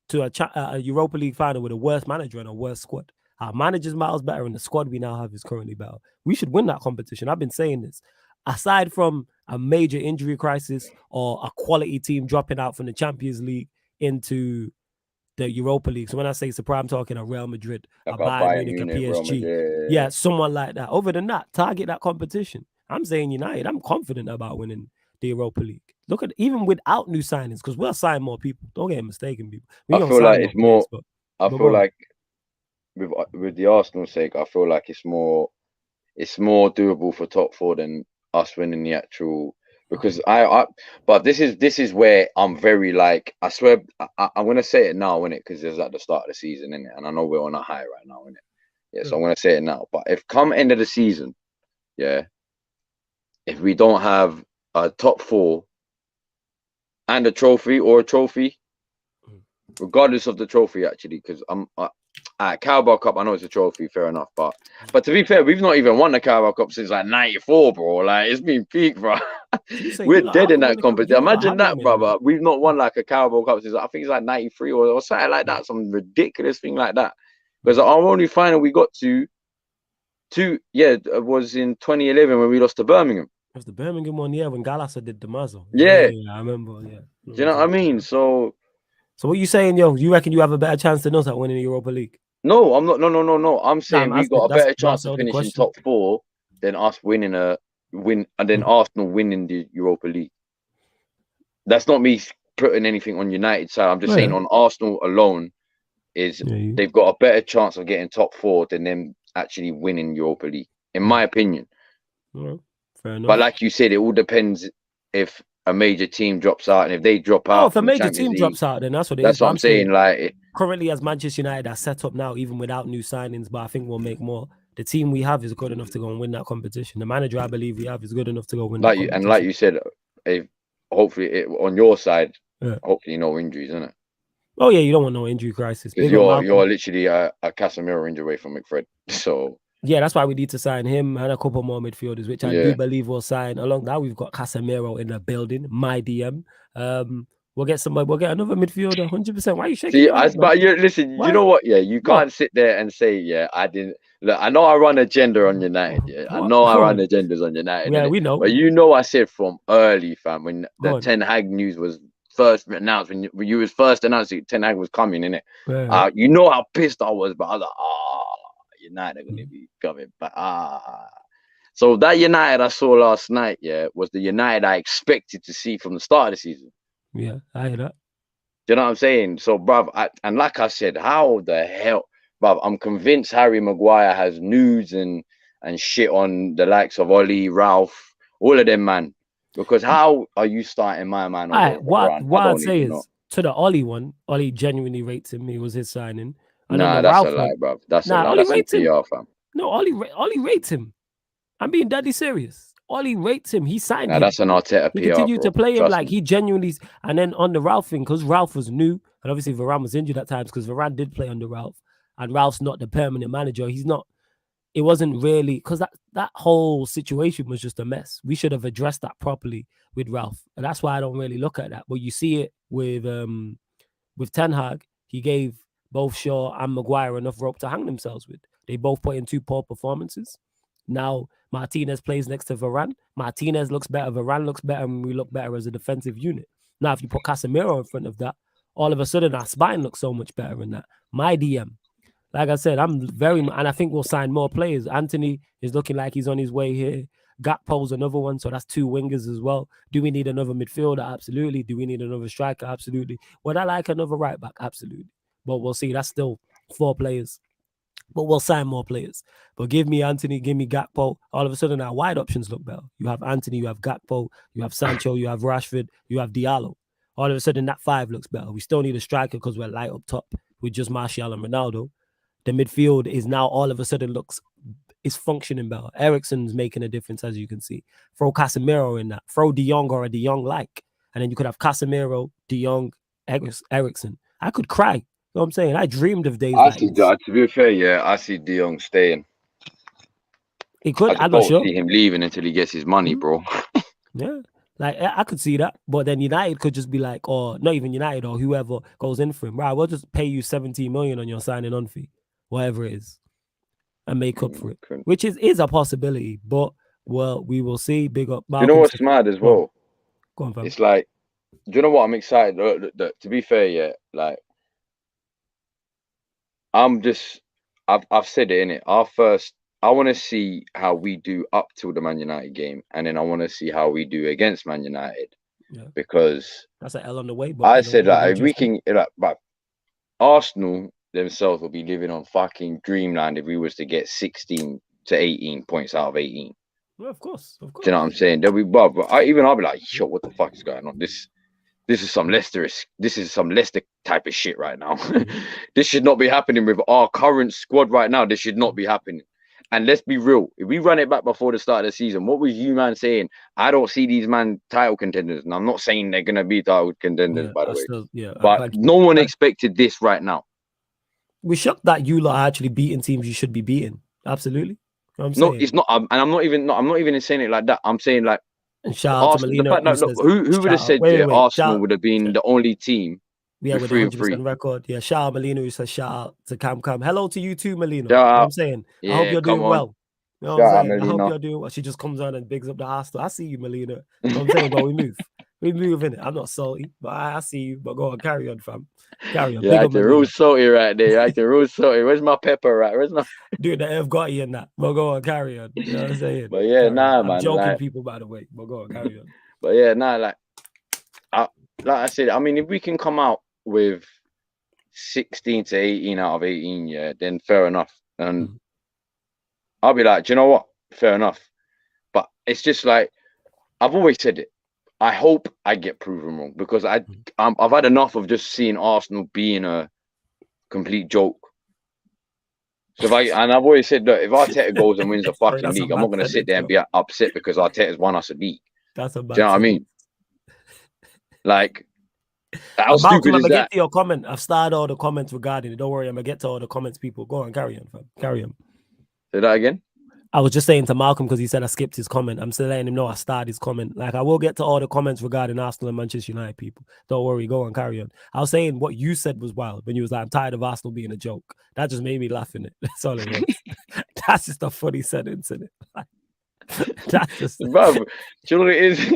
to a Europa League final with a worse manager and a worse squad. Our manager's miles better, and the squad we now have is currently better. We should win that competition. I've been saying this. Aside from a major injury crisis or a quality team dropping out from the Champions League into the Europa League. So when I say Super, I'm talking a Real Madrid, a Bayern Munich, a PSG. Yeah, someone like that. Other than that, target that competition. I'm saying United. I'm confident about winning the Europa League. Look at, even without new signings, because we'll sign more people. Don't get mistaken, people. I feel like it's more. I feel like with the Arsenal sake, I feel like it's more doable for top 4 than us winning the actual. Because but this is where I'm very like, I swear I'm gonna say it now, innit? Because it's at the start of the season, innit? And I know we're on a high right now, innit? Yeah, so I'm gonna say it now. But if come end of the season, yeah, if we don't have a top 4 and a trophy, regardless of the trophy, actually, because at Carabao Cup, I know it's a trophy, fair enough, but to be fair, we've not even won the Carabao Cup since like '94, bro. Like, it's been peak, bro. We're dead in that competition. Imagine that, brother. We've not won like a Carabao Cup since, I think it's like '93 or something like that, some ridiculous thing like that. Because our only final we got to was in 2011 when we lost to Birmingham. It was the Birmingham one, yeah, when Galasa did the Mazo. Yeah, I remember. Yeah, do you know what I mean? So what you saying, yo? You reckon you have a better chance than us at winning the Europa League? No, I'm not. No. I'm saying we got a better chance of finishing top 4 than us winning and then Arsenal winning the Europa League. That's not me putting anything on United side. I'm just saying on Arsenal alone they've got a better chance of getting top 4 than them actually winning Europa League, in my opinion. Well, fair enough. But like you said, it all depends if a major team drops out, and if they drop out, if a major team drops out, then that's what it is. That's what I'm saying. Like, currently, as Manchester United are set up now, even without new signings, but I think we'll make more. The team we have is good enough to go and win that competition. The manager I believe we have is good enough to go win. And like you said, hopefully on your side, hopefully no injuries, isn't it? Oh yeah, you don't want no injury crisis. You're literally a Casemiro injury away from McFred. So yeah, that's why we need to sign him and a couple more midfielders, which I do believe we'll sign. Along now, we've got Casemiro in the building. My DM. We'll get another midfielder, 100%. Why are you shaking? Listen, you know what? Yeah, you can't sit there and say, I didn't. Look, I know I run agenda on United. Yeah, I know I run agendas on United. Yeah, we know. But you know, I said from early, fam, when the Ten Hag news was first announced, when you was first announced that Ten Hag was coming, innit? Right. You know how pissed I was, but I was like, United are going to be coming back. So that United I saw last night, was the United I expected to see from the start of the season. Yeah, I hear that. Do you know what I'm saying? So, bruv, and like I said, how the hell, bruv, I'm convinced Harry Maguire has nudes and shit on the likes of Ollie, Ralph, all of them, man. Because how are you starting my man over What I I'd don't say even know. is, to the Ollie one, Ollie genuinely rates him. It was his signing. And Nah, on the that's Ralph a lie, one, bruv. That's a lie. Ollie That's some rates him. PR, fam. No, Ollie rates him. I'm being deadly serious. Ollie rates him. He signed Nah, him. that's an Arteta He PR, continued bro. to play him Trust like me. he genuinely. And then on the Ralph thing, because Ralph was new, and obviously Varane was injured at times, because Varane did play under Ralph, and Ralph's not the permanent manager. He's not. It wasn't really, because that whole situation was just a mess. We should have addressed that properly with Ralph, and that's why I don't really look at that. But you see it with Ten Hag. He gave both Shaw and Maguire enough rope to hang themselves with. They both put in 2 poor performances. Now Martinez plays next to Varane. Martinez looks better. Varane looks better, and we look better as a defensive unit. Now, if you put Casemiro in front of that, all of a sudden our spine looks so much better in that. My DM. Like I said, and I think we'll sign more players. Anthony is looking like he's on his way here. Gakpo's another one, so that's 2 wingers as well. Do we need another midfielder? Absolutely. Do we need another striker? Absolutely. Would I like another right back? Absolutely. But we'll see. That's still 4 players. But we'll sign more players. But give me Anthony, give me Gakpo. All of a sudden, our wide options look better. You have Anthony, you have Gakpo, you have Sancho, you have Rashford, you have Diallo. All of a sudden, that 5 looks better. We still need a striker because we're light up top with just Martial and Ronaldo. The midfield is now all of a sudden is functioning better. Eriksen's making a difference, as you can see. Throw Casemiro in that. Throw De Jong or a De Jong like. And then you could have Casemiro, De Jong, Eriksen. I could cry. You know what I'm saying? I dreamed of days like this. To be fair, I see De Jong staying. He could. I I'm not sure. see him leaving until he gets his money, bro. Yeah. Like, I could see that. But then United could just be like, or not even United or whoever goes in for him. Right, we'll just pay you 17 million on your signing on fee, whatever it is, and make up for it, which is a possibility. But, well, we will see. Big up. You know what's mad as well? Go on, fam. It's like, do you know what? I'm excited. To be fair, like, I've said it, innit? I want to see how we do up till the Man United game, and then I want to see how we do against Man United. Yeah. Because that's an L on the way. But I said, like, we can, like, but Arsenal themselves will be living on fucking dreamland if we was to get 16 to 18 points out of 18. Well, of course. Do you know what I'm saying? They'll be, but I'll be like, yo, what the fuck is going on? This is some Leicester type of shit right now. This should not be happening with our current squad right now. This should not be happening. And let's be real. If we run it back before the start of the season, what was you, man, saying? I don't see these man title contenders. And I'm not saying they're going to be title contenders, by the way. But no one expected this right now. We're shocked that you lot are actually beating teams you should be beating. Absolutely. You know no, it's not. And I'm not even saying it like that. I'm saying, like, and shout out to Molina, who would have said Arsenal would have been the only team with 100% record? Yeah, shout out Molina, who says shout out to Cam. Hello to you too, Molina. You know what I'm saying? I hope you're doing well. You know what I'm saying? I hope you're doing well. She just comes on and bigs up the Arsenal. I see you, Molina. You know what I'm saying? But we move. We move in it. I'm not salty, but I see you. But go on, carry on, fam. Carry on. You're acting real salty right there. You're acting real salty. Where's my pepper right? Where's my dude? The F got you in that. But go on, carry on. You know what I'm saying? But yeah, man. I'm joking, people, by the way. But go on, carry on. But yeah, like I said, I mean, if we can come out with 16 to 18 out of 18, then fair enough. And I'll be like, do you know what? Fair enough. But it's just like, I've always said it. I hope I get proven wrong, because I've had enough of just seeing Arsenal being a complete joke. So I've always said that if Arteta goes and wins the fucking league, I'm not going to sit there and be upset because Arteta's won us a league. That's a bad. Do you know what I mean? Like, how stupid is that? I'm gonna get to your comment. I've started all the comments regarding it. Don't worry, I'm gonna get to all the comments. People, go on, carry on, fam. Carry on. Say that again. I was just saying to Malcolm, because he said I skipped his comment. I'm still letting him know I started his comment. Like, I will get to all the comments regarding Arsenal and Manchester United, people. Don't worry, go on, carry on. I was saying what you said was wild when you was like, I'm tired of Arsenal being a joke. That just made me laugh in it. That's all it was. That's just a funny sentence in it. That's just... Bro, do you know what it is?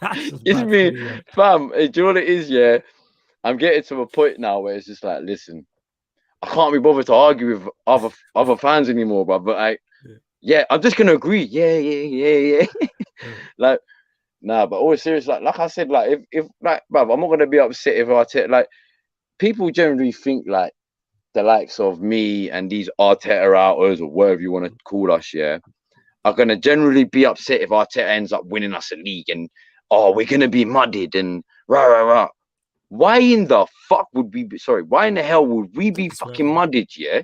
That's just It's bad for me, me, man. fam. Do you know what it is? Yeah, I'm getting to a point now where it's just like, listen, I can't be bothered to argue with other fans anymore, bro. But yeah, I'm just gonna agree. Yeah. Like, nah, but always serious. Like I said, like if like, bruv, I'm not gonna be upset if Arteta. Like, people generally think like the likes of me and these Arteta outers or whatever you want to call us, yeah, are gonna generally be upset if Arteta ends up winning us a league and we're gonna be muddied and rah. Why in the fuck would we be sorry? Why in the hell would we be fucking muddied? Yeah,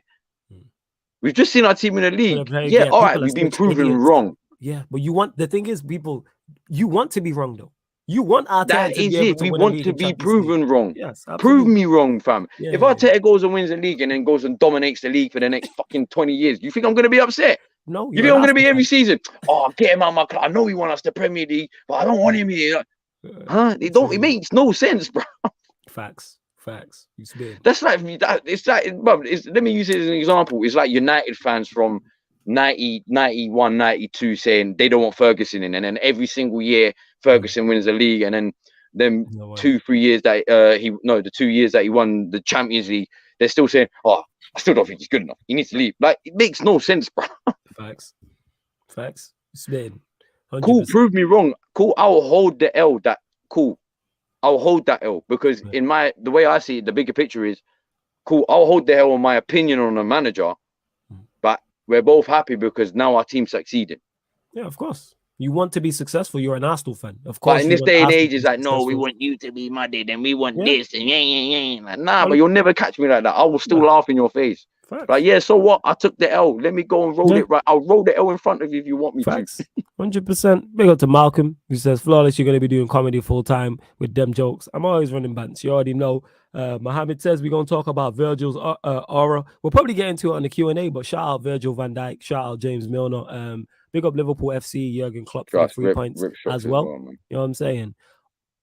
we've just seen our team in the league. Yeah, all right, People are we've been such proven idiots. wrong. Yeah, but the thing is, people, you want to be wrong though. You want Arteta That to be is able it. to We win a want league to in be Champions League. proven wrong. Yes, Prove absolutely. me wrong, fam. Yeah, if Arteta goes and wins the league and then goes and dominates the league for the next fucking 20 years, you think I'm going to be upset? No, You you're think an I'm going to be Arsenal every fan. season? Oh, get him out of my club. I know he won us the Premier League, but I don't want him here. Huh? It makes no sense, bro. Facts. You spin. That's like me. It's like, bro, let me use it as an example. It's like United fans from 90, 91, 92 saying they don't want Ferguson in, and then every single year Ferguson wins the league, and then No 2-3 years that the 2 years that he won the Champions League, they're still saying, oh, I still don't think he's good enough. He needs to leave. Like, it makes no sense, bro. Facts. Spin. 100%. Cool, prove me wrong. Cool, I'll hold the L. I'll hold that L because in the way I see it, the bigger picture is cool. I'll hold the L on my opinion on a manager, but we're both happy because now our team's succeeding. Yeah, of course. You want to be successful. You're an Arsenal fan, of course. But in this day and age, it's like, no, we want you to be muddied and we want this and Like, nah, but you'll never catch me like that. I will still laugh in your face. Facts. Like, yeah, so what? I took the L. Let me go and roll it right. I'll roll the L in front of you if you want me to. 100%. Big up to Malcolm, who says, Flawless, you're going to be doing comedy full time with them jokes. I'm always running bants. You already know. Mohammed says we're going to talk about Virgil's aura. We'll probably get into it on the Q&A, but shout out Virgil van Dijk. Shout out James Milner. Big up Liverpool FC, Jurgen Klopp for the 3 points as well. You know what I'm saying?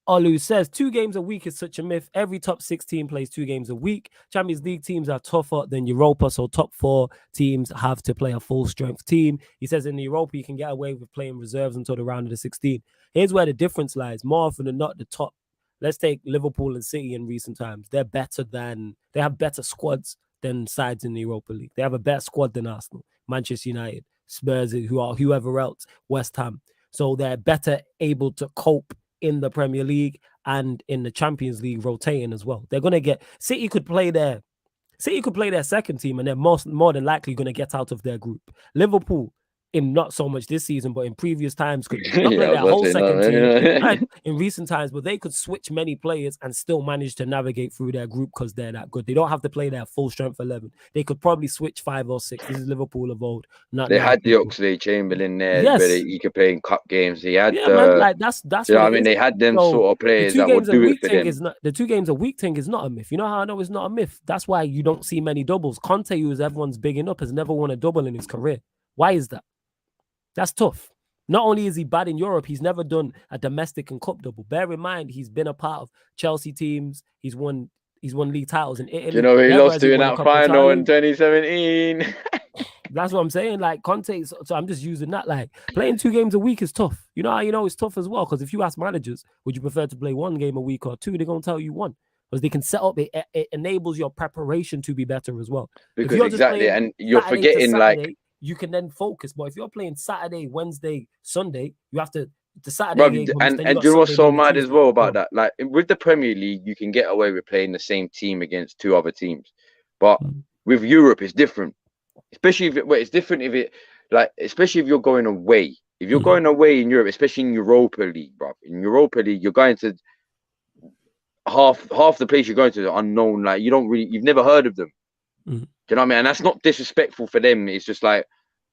Olu says 2 games a week is such a myth. Every top 6 team plays 2 games a week. Champions League teams are tougher than Europa, so top 4 teams have to play a full strength team. He says in the Europa, you can get away with playing reserves until the round of the 16. Here's where the difference lies. More often than not, the top. Let's take Liverpool and City in recent times. They have better squads than sides in the Europa League. They have a better squad than Arsenal, Manchester United, Spurs, whoever else, West Ham. So they're better able to cope in the Premier League and in the Champions League, rotating as well. They're going to get City could play their second team, and they're more than likely going to get out of their group. Liverpool, in not so much this season, but in previous times, could not play their whole second team right, in recent times, but they could switch many players and still manage to navigate through their group because they're that good. They don't have to play their full strength 11. They could probably switch 5 or 6. This is Liverpool of old. They had the Oxlade-Chamberlain there, but he could play in cup games. He had that's you know what I mean. They had them sort of players that would do it for them. The 2 games a week thing is not a myth. You know how I know it's not a myth? That's why you don't see many doubles. Conte, who is everyone's bigging up, has never won a double in his career. Why is that? That's tough. Not only is he bad in Europe, he's never done a domestic and cup double. Bear in mind, he's been a part of Chelsea teams. He's won league titles in Italy. You know, he lost to in that final in 2017. That's what I'm saying. Like Conte, so I'm just using that. Like playing 2 games a week is tough. You know how you know it's tough as well? Because if you ask managers, would you prefer to play 1 game a week or 2? They're gonna tell you 1. Because they can set up, it enables your preparation to be better as well. Because exactly, and you're forgetting Saturday, you can then focus. But if you're playing Saturday, Wednesday, Sunday, you have to the Saturday game. And do you know what's so mad as well about that? Like with the Premier League, you can get away with playing the same team against 2 other teams, but with Europe, it's different. Especially especially if you're going away. If you're going away in Europe, especially in Europa League, bro. In Europa League, you're going to half the place you're going to are unknown. Like you've never heard of them. Do you know what I mean? And that's not disrespectful for them. It's just like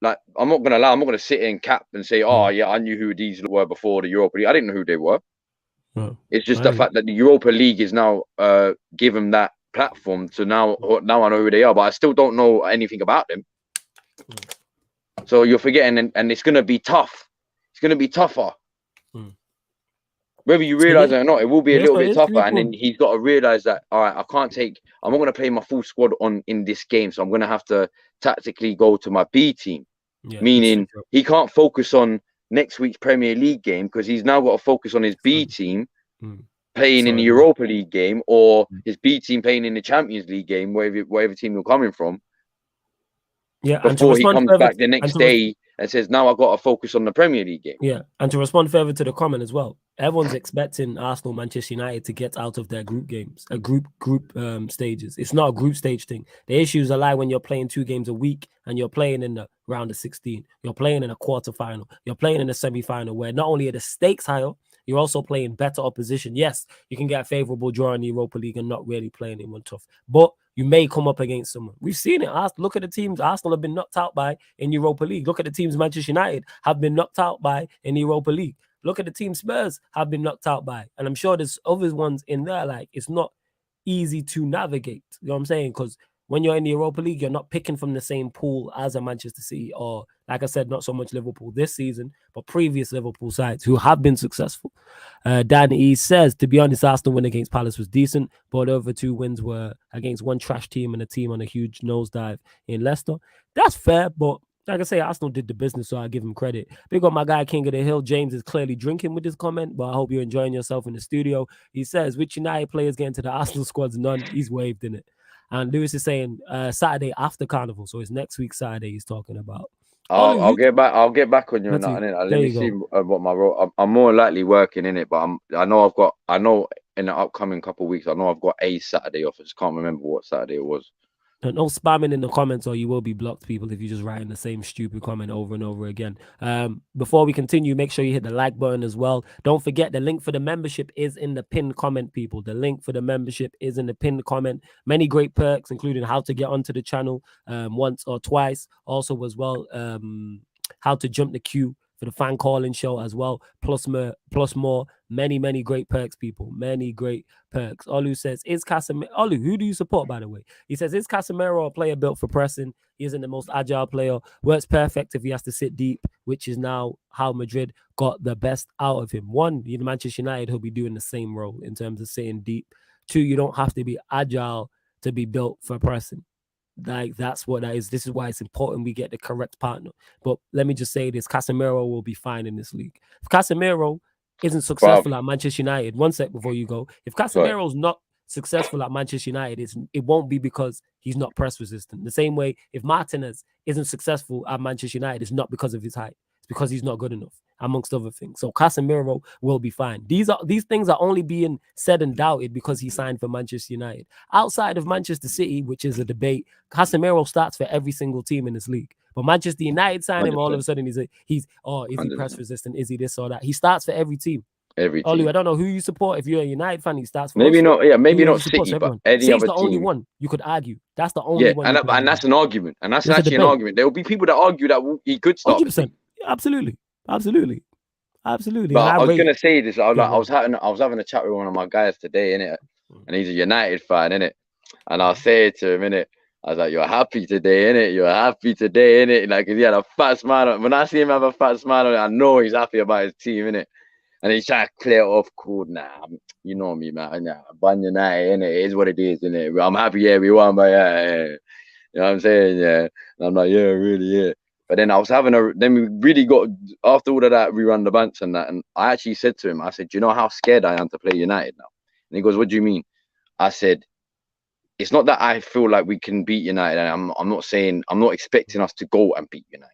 I'm not gonna lie. I'm not gonna sit in cap and say, oh yeah, I knew who these were before the Europa League. I didn't know who they were. It's just the fact that the Europa League is now given that platform. So now I know who they are, but I still don't know anything about them. So you're forgetting, and it's gonna be tough. It's gonna be tougher. Whether you realize it or not, it will be a little bit tougher. And then he's got to realize that, all right, I'm not going to play my full squad in this game. So I'm going to have to tactically go to my B team. Meaning he can't focus on next week's Premier League game because he's now got to focus on his B team playing in the Sorry, Europa League game or his B team playing in the Champions League game, wherever team you're coming from. Yeah, and to Before he respond comes further, back the next day and says, now I've got to focus on the Premier League game. Yeah, and to respond further to the comment as well, everyone's expecting Arsenal, Manchester United to get out of their group games, group stages. It's not a group stage thing. The issues are like when you're playing 2 games a week and you're playing in the round of 16, you're playing in a quarterfinal, you're playing in a semi-final, where not only are the stakes higher, you're also playing better opposition. Yes, you can get a favorable draw in the Europa League and not really playing anyone tough, but you may come up against someone. We've seen it. Look at the teams Arsenal have been knocked out by in Europa League. Look at the teams Manchester United have been knocked out by in the Europa League. Look at the team Spurs have been knocked out by. And I'm sure there's other ones in there. Like, it's not easy to navigate. You know what I'm saying? Because when you're in the Europa League, you're not picking from the same pool as a Manchester City or, like I said, not so much Liverpool this season, but previous Liverpool sides who have been successful. Dan E says, to be honest, Arsenal win against Palace was decent, but over 2 wins were against one trash team and a team on a huge nosedive in Leicester. That's fair, but like I say, Arsenal did the business, so I give him credit. Big up my guy, King of the Hill. James is clearly drinking with this comment, but I hope you're enjoying yourself in the studio. He says, which United players get into the Arsenal squads? None. He's waved in it. And Lewis is saying Saturday after Carnival, so it's next week Saturday he's talking about. I'll get back on you on that. Let me see what my role. I'm more likely working in it, but I know in the upcoming couple of weeks, I know I've got a Saturday off. I just can't remember what Saturday it was. No spamming in the comments or you will be blocked, people, if you just write in the same stupid comment over and over again. Before we continue, make sure you hit the like button as well. Don't forget the link for the membership is in the pinned comment, people. The link for the membership is in the pinned comment. Many great perks, including how to get onto the channel once or twice. Also as well, how to jump the queue for the fan calling show as well, plus more, many great perks, people, many great perks. Olu says, is Casemiro, Olu, who do you support, by the way? He says, is Casemiro a player built for pressing? He isn't the most agile player, works perfect if he has to sit deep, which is now how Madrid got the best out of him. 1, in Manchester United, he'll be doing the same role in terms of sitting deep. 2, you don't have to be agile to be built for pressing. Like, that's what that is. This is why it's important we get the correct partner. But let me just say this, Casemiro will be fine in this league. If Casemiro isn't successful at Manchester United, one sec before you go, if Casemiro's not successful at Manchester United, it won't be because he's not press resistant. The same way, if Martinez isn't successful at Manchester United, it's not because of his height. It's because he's not good enough, amongst other things. So Casemiro will be fine. These things are only being said and doubted because he signed for Manchester United. Outside of Manchester City, which is a debate, Casemiro starts for every single team in this league. But Manchester United signed him, all of a sudden is he press resistant? Is he this or that? He starts for every team. Olu, I don't know who you support. If you're a United fan, he starts for maybe not City, but any other the team. Only one you could argue. That's the only one. And that's an argument, and that's actually an argument. There will be people that argue that he could start. 100%. Absolutely. But I was gonna say this. I was having a chat with one of my guys today, innit? And he's a United fan, innit? And I said to him, innit, I was like, "You're happy today, innit? You're happy today, innit?" Like, he had a fat smile on. When I see him have a fat smile on, I know he's happy about his team, innit? And he's trying to clear it off cool. Nah, you know me, man. Nah, Ban United, innit? It is what it is, innit? I'm happy, yeah, we won, but yeah. You know what I'm saying? Yeah. And I'm like, yeah, really, yeah. But then then we really got, after all of that, we ran the banter and that. And I actually said to him, I said, do you know how scared I am to play United now? And he goes, what do you mean? I said, it's not that I feel like we can beat United. And I'm not expecting us to go and beat United.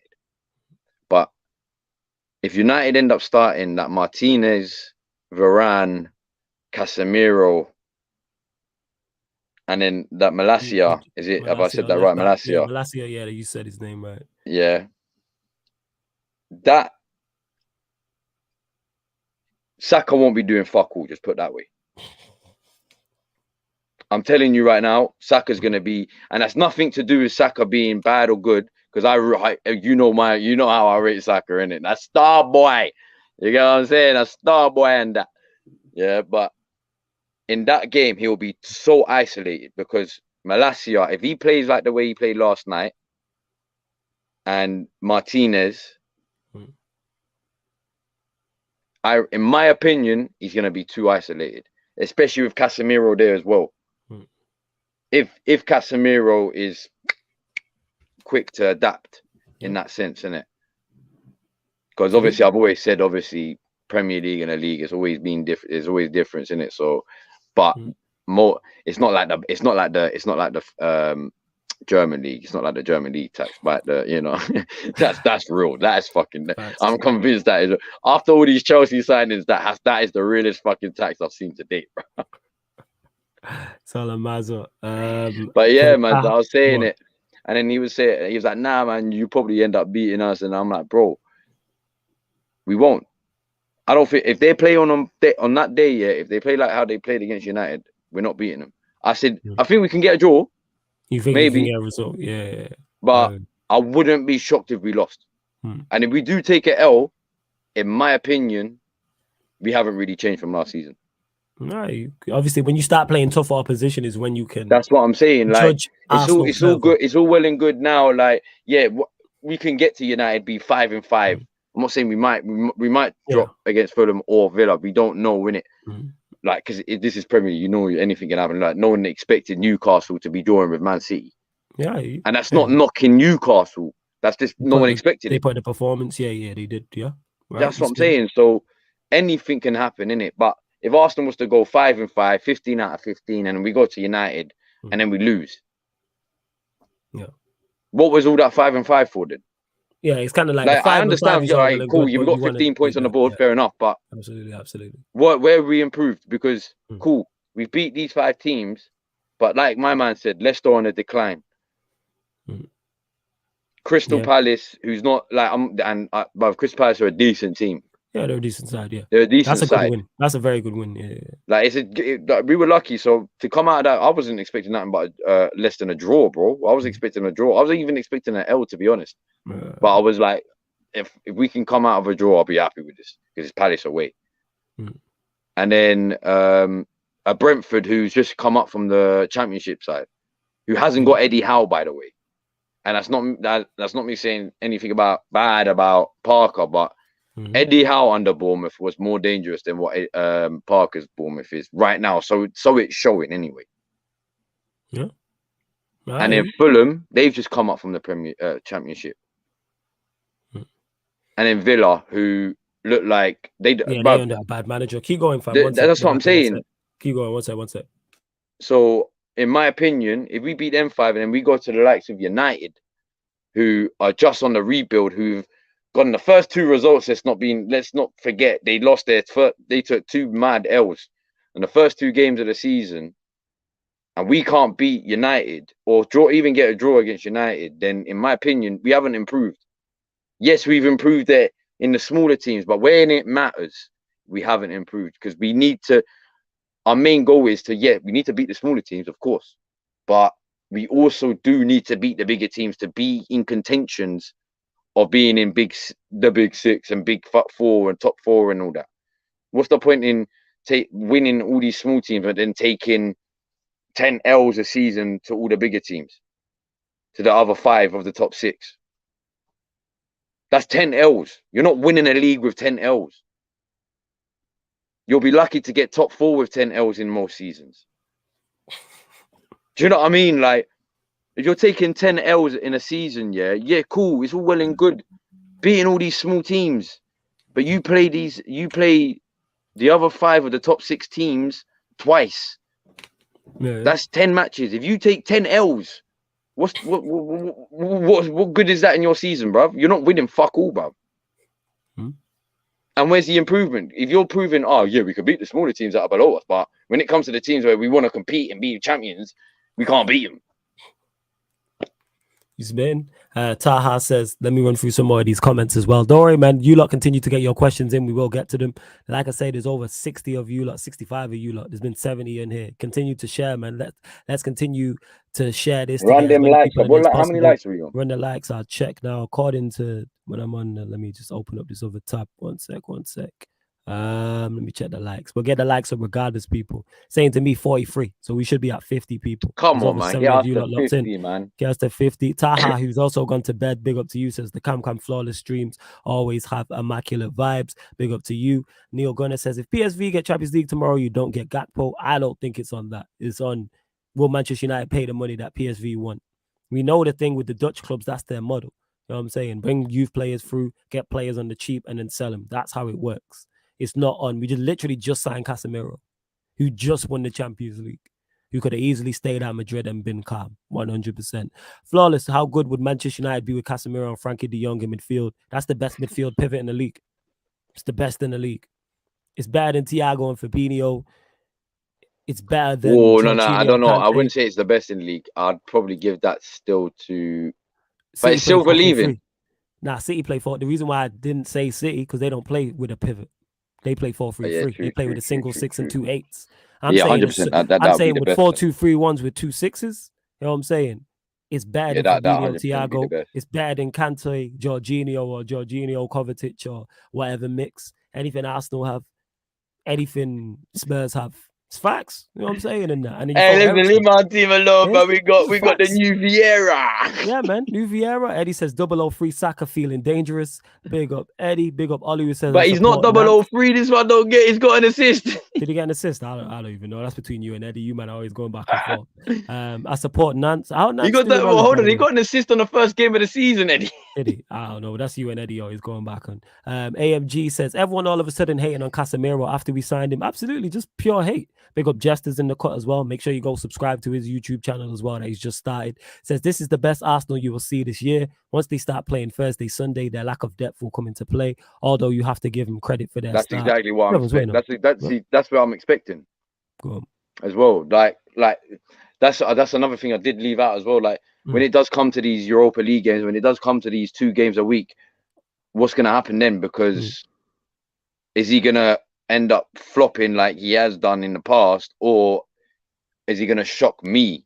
But if United end up starting that Martinez, Varane, Casemiro, and then that Malacia, is it? Have I said that right? Malacia. Yeah, Malacia, yeah, you said his name right. Yeah. That Saka won't be doing fuck all, just put that way. I'm telling you right now, Saka's gonna be, and that's nothing to do with Saka being bad or good, because you know how I rate Saka, innit? That's star boy. You get what I'm saying? That's star boy and that. Yeah, but in that game, he'll be so isolated because Malacia, if he plays like the way he played last night, and Martinez, in my opinion, he's gonna be too isolated, especially with Casemiro there as well. If Casemiro is quick to adapt in that sense, innit? Because obviously, I've always said, obviously, Premier League and a league has always been different. There's always difference in it. So, but more, it's not like the German league. It's not like the German league tax, but that's real. That's fucking. I'm convinced that is after all these Chelsea signings, that is the realest fucking tax I've seen to date, bro. Salamazo. But yeah, man, I was saying it, and then he was like, "Nah, man, you probably end up beating us," and I'm like, "Bro, we won't." I don't think if they play on that day, yeah, if they play like how they played against United, we're not beating them. I said, I think we can get a draw. You think maybe you can get a result? Yeah. But I wouldn't be shocked if we lost. And if we do take an L, in my opinion, we haven't really changed from last season. No, obviously, when you start playing tougher opposition is when you can. That's what I'm saying. Like it's all good. It's all well and good now. Like we can get to United, be 5-5. I'm not saying we might drop against Fulham or Villa. We don't know, innit? Like, because this is Premier League, anything can happen. Like, no one expected Newcastle to be drawing with Man City. Yeah, and that's not knocking Newcastle. That's just no one expected it. They put the performance. Yeah, they did. Yeah, right, that's what I'm saying. So anything can happen, innit? But if Arsenal was to go 5-5, 15 out of 15, and we go to United and then we lose, what was all that 5-5 for then? Yeah, it's kind of like I understand. Yeah, right, cool. You've got 15 points on the board, fair enough. But absolutely. Where we improved? Because cool, we beat these 5 teams, but like my man said, Leicester on a decline. Crystal Palace, who's not like but Crystal Palace are a decent team. Yeah, they're a decent side. Yeah, they're a decent side. Good win. That's a very good win. Yeah. Like we were lucky. So to come out of that, I wasn't expecting nothing but less than a draw, bro. I was expecting a draw. I was even expecting an L, to be honest. But I was like, if we can come out of a draw, I'll be happy with this because it's Palace away. And then a Brentford who's just come up from the Championship side, who hasn't got Eddie Howe, by the way. And that's not me saying anything bad about Parker, but Eddie Howe under Bournemouth was more dangerous than what Parker's Bournemouth is right now. So it's showing anyway. Yeah. Right. And then Fulham, they've just come up from the Championship. And then Villa, who look like they're under a bad manager. Keep going, fam. That's what I'm saying. Keep going. One sec. So, in my opinion, if we beat them 5 and then we go to the likes of United, who are just on the rebuild, who've gotten the first 2 results, let's not forget, they lost they took 2 mad L's in the first 2 games of the season, and we can't beat United or even get a draw against United, then in my opinion, we haven't improved. Yes, we've improved there in the smaller teams, but when it matters, we haven't improved because we need to. Our main goal is we need to beat the smaller teams, of course, but we also do need to beat the bigger teams to be in contentions of being in the big 6 and big 4 and top 4 and all that. What's the point in winning all these small teams but then taking 10 L's a season to all the bigger teams, to the other 5 of the top 6? That's 10 L's. You're not winning a league with 10 L's. You'll be lucky to get top 4 with 10 L's in most seasons. Do you know what I mean? Like, if you're taking 10 L's in a season, yeah, cool. It's all well and good beating all these small teams. But you play the other 5 of the top 6 teams twice. Yeah. That's 10 matches. If you take 10 L's, what good is that in your season, bruv? You're not winning fuck all, bruv. And where's the improvement? If you're proving, we can beat the smaller teams that are below us, but when it comes to the teams where we want to compete and be champions, we can't beat them. He's been. Taha says, let me run through some more of these comments as well. Don't worry, man. You lot continue to get your questions in. We will get to them. Like I say, there's over 60 of you lot, 65 of you lot. There's been 70 in here. Continue to share, man. Let's continue to share this. Run them likes. How many likes are we on? Run the likes. I'll check now. According to when I'm on, let me just open up this other tab. One sec. Let me check the likes. We'll get the likes up regardless, people. Saying to me 43. So we should be at 50 people. Come on, man. Get us to 50, man. Get us to 50. Taha, who's also gone to bed. Big up to you. Says the Cam Flawless streams always have immaculate vibes. Big up to you. Neil Gunner says, if PSV get Champions League tomorrow, you don't get Gakpo. I don't think it's on that. It's on, will Manchester United pay the money that PSV want? We know the thing with the Dutch clubs, that's their model. You know what I'm saying? Bring youth players through, get players on the cheap, and then sell them. That's how it works. It's not on. We literally just signed Casemiro, who just won the Champions League, who could have easily stayed at Madrid and been calm, 100%. Flawless. How good would Manchester United be with Casemiro and Frankie de Jong in midfield? That's the best midfield pivot in the league. It's the best in the league. It's better than Thiago and Fabinho. It's better than Oh, no, Jorginho I don't and know. I Kante. wouldn't say it's the best in the league. I'd probably give that still to... But City it's play Silver 4-3-3. leaving. Nah, City play 4. The reason why I didn't say City, because they don't play with a pivot. They play 4-3-3. They play with a single 6 and 2 8s. I'm saying 100%. I'm That would be saying the with best. 4-2-3-1s with 2 6s. You know what I'm saying? It's better than that Fabinho, 100% be the Thiago. best. It's better than Kante, Jorginho, Kovacic, or whatever mix. Anything Arsenal have, anything Spurs have. It's facts. You know what I'm saying? And then you Hey, throw listen, Eriksen. leave my team alone, Yeah, but we got the facts. new Vieira. Yeah, man. New Vieira. Eddie says 003 Saka feeling dangerous. Big up Eddie. Big up Ollie who says But he's not 003. This one don't get. He's got an assist. Did he get an assist? I don't even know. That's between you and Eddie. You man are always going back and forth. I support Nance. How Nance He got doing that. well, Well, hold by on. the He way? got an assist on the first game of the season, Eddie. Did he? I don't know. That's you and Eddie always going back on. AMG says everyone all of a sudden hating on Casemiro after we signed him. Absolutely, just pure hate. Big up Jesters in the cut as well. Make sure you go subscribe to his YouTube channel as well that he's just started. Says this is the best Arsenal you will see this year. Once they start playing Thursday, Sunday, their lack of depth will come into play. Although you have to give them credit for their That's start. exactly what I'm expecting. That's what I'm expecting as well. Like that's another thing I did leave out as well. Like when it does come to these Europa League games, when it does come to these 2 games a week, what's going to happen then? Because is he going to end up flopping like he has done in the past, or is he going to shock me?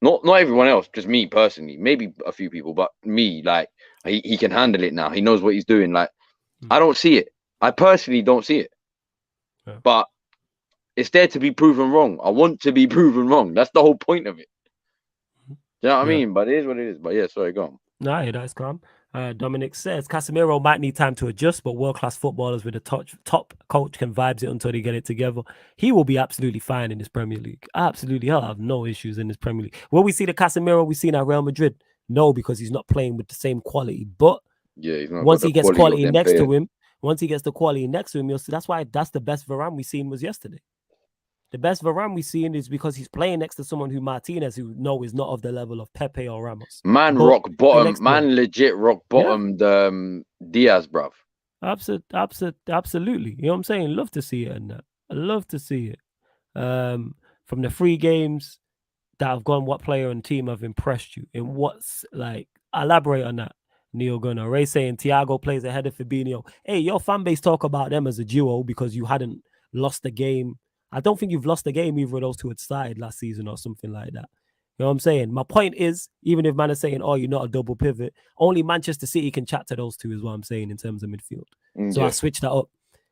Not everyone else, just me personally. Maybe a few people, but me. Like he can handle it now. He knows what he's doing. Like I don't see it. I personally don't see it. Yeah. But it's there to be proven wrong. I want to be proven wrong. That's the whole point of it. Do you know what I mean? But it is what it is. But yeah, sorry, go on. Nah, yeah, that's calm. Dominic says Casemiro might need time to adjust, but world-class footballers with a top coach can vibes it until they get it together. He will be absolutely fine in this Premier League. Absolutely. He'll have no issues in this Premier League. Will we see the Casemiro we seen at Real Madrid? No, because he's not playing with the same quality. But yeah, he's not once he gets quality next players. to him, once he gets the quality next to him, you'll see. That's why that's the best Varane we seen was yesterday. The best Varane we've seen is because he's playing next to someone who Martinez, who is not of the level of Pepe or Ramos. Man, but rock bottom. Man, legit rock bottom. The Diaz, bruv. Absolutely. You know what I'm saying? Love to see it, and I love to see it. From the 3 games that have gone, what player and team have impressed you? And what's like? Elaborate on that. Neil Gunnar. Ray saying Thiago plays ahead of Fabinho. Hey, your fan base talk about them as a duo because you hadn't lost the game. I don't think you've lost the game either of those two had started last season or something like that. You know what I'm saying? My point is, even if man is saying, oh, you're not a double pivot, only Manchester City can chat to those two is what I'm saying in terms of midfield. So I switch that up.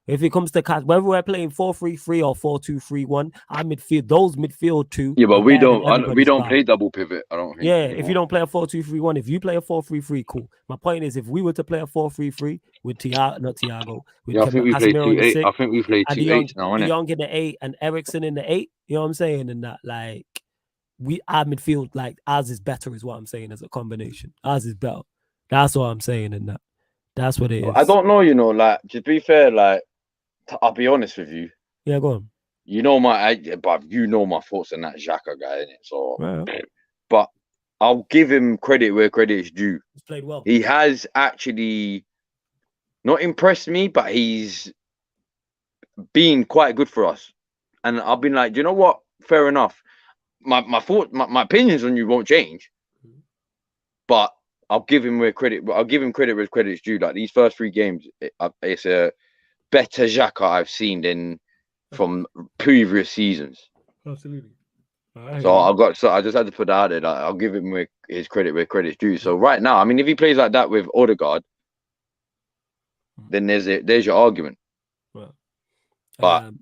If it comes to whether we're playing 4-3-3 or 4-2-3-1, I midfield those midfield two. Yeah, but we don't play double pivot. I don't think. Yeah, if you don't play a 4-2-3-1, if you play a 4-3-3, cool. My point is, if we were to play a 4-3-3 with Thiago, with I think we play 2 8. I think we play 2 8 now, De Jong in the 8 and Eriksen in the 8. You know what I'm saying? And that like our midfield, like ours is better, is what I'm saying as a combination. Ours is better. That's what I'm saying, and that's what it is. I don't know, like to be fair, like I'll be honest with you. Yeah, go on. You know my thoughts on that Xhaka guy, innit? So, but I'll give him credit where credit is due. He's played well. He has actually not impressed me, but he's been quite good for us. And I've been like, you know what? Fair enough. My opinions on you won't change, but I'll give him credit where credit is due. Like these first 3 games, it's a better Xhaka I've seen from previous seasons. Absolutely. So I just had to put that out there. Like, I'll give him his credit where credit's due. So right now, I mean, if he plays like that with Odegaard, then there's your argument. Well, but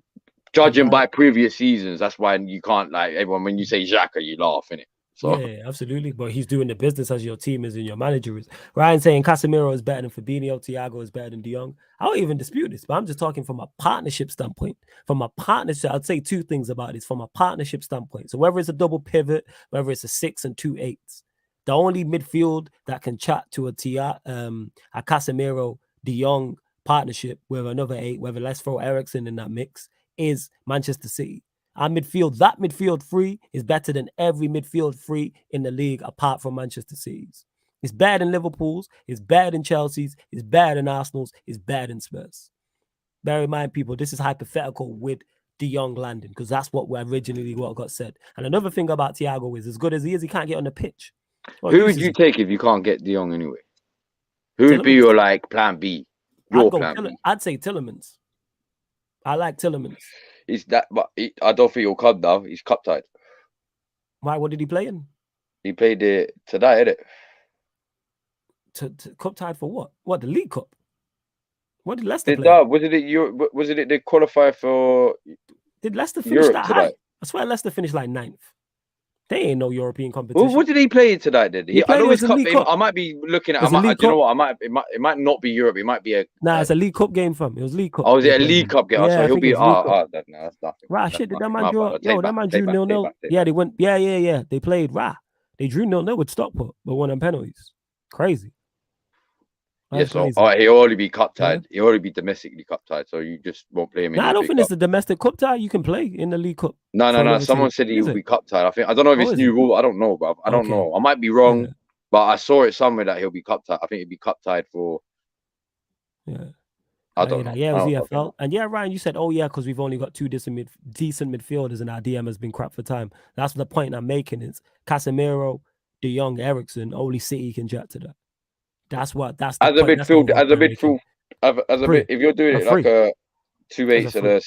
judging by previous seasons, that's why you can't like everyone when you say Xhaka, you laugh, innit? So yeah, absolutely. But he's doing the business as your team is and your manager is. Ryan saying Casemiro is better than Fabinho, Thiago is better than De Jong. I don't even dispute this, but I'm just talking from a partnership standpoint. From a partnership, I'd say 2 things about this from a partnership standpoint. So whether it's a double pivot, whether it's a 6 and 2 8s, The only midfield that can chat to a Casemiro, De Jong partnership with another 8, whether let's throw Eriksen in that mix, is Manchester City. Our midfield, that midfield three is better than every midfield three in the league apart from Manchester City's. It's better than Liverpool's, it's better than Chelsea's, it's better than Arsenal's, it's better than Spurs. Bear in mind, people, this is hypothetical with De Jong landing, because that's what originally what got said. And another thing about Thiago is, as good as he can't get on the pitch. Who would you take if you can't get De Jong anyway? Who would be your like plan B? Your plan B? I'd say Tielemans. I like Tielemans. Is that? But I don't think he'll come now. He's cup tied. Why? What did he play in? He played it today, didn't it? Cup tied for what? What, the League Cup? What did Leicester play? Was it they qualify for? Did Leicester finish that high? I swear Leicester finished like 9th. They ain't no European competition. Well, what did he play tonight? Then I know it's cup. I might be looking at. You know what? It might not be Europe. It might be a. Nah, it's a League Cup game, fam. It was League Cup. Oh, was it a League Cup game? Yeah, so he'll be. No, that's nothing. Right, shit. Did that man drew? Yo, that man drew 0-0. Yeah, they went. Yeah. They played. They drew 0-0 with Stockport, but won on penalties. Crazy. Yeah, so he'll already be cup tied. He'll already be domestically cup tied. So you just won't play him. I don't think it's the domestic cup tie. You can play in the League Cup. No. Someone said he will be cup tied. I don't know if it's new rule. I don't know, bro. I don't know. I might be wrong, but I saw it somewhere that he'll be cup tied. I think he'll be cup tied for. Yeah. I don't know. Yeah, it was EFL. And yeah, Ryan, you said, because we've only got 2 decent midfielders and our DM has been crap for time. That's the point I'm making is Casemiro, De Jong, Eriksen, only City can jet to that. That's the as a midfield. If you're doing it like a 2 8s and a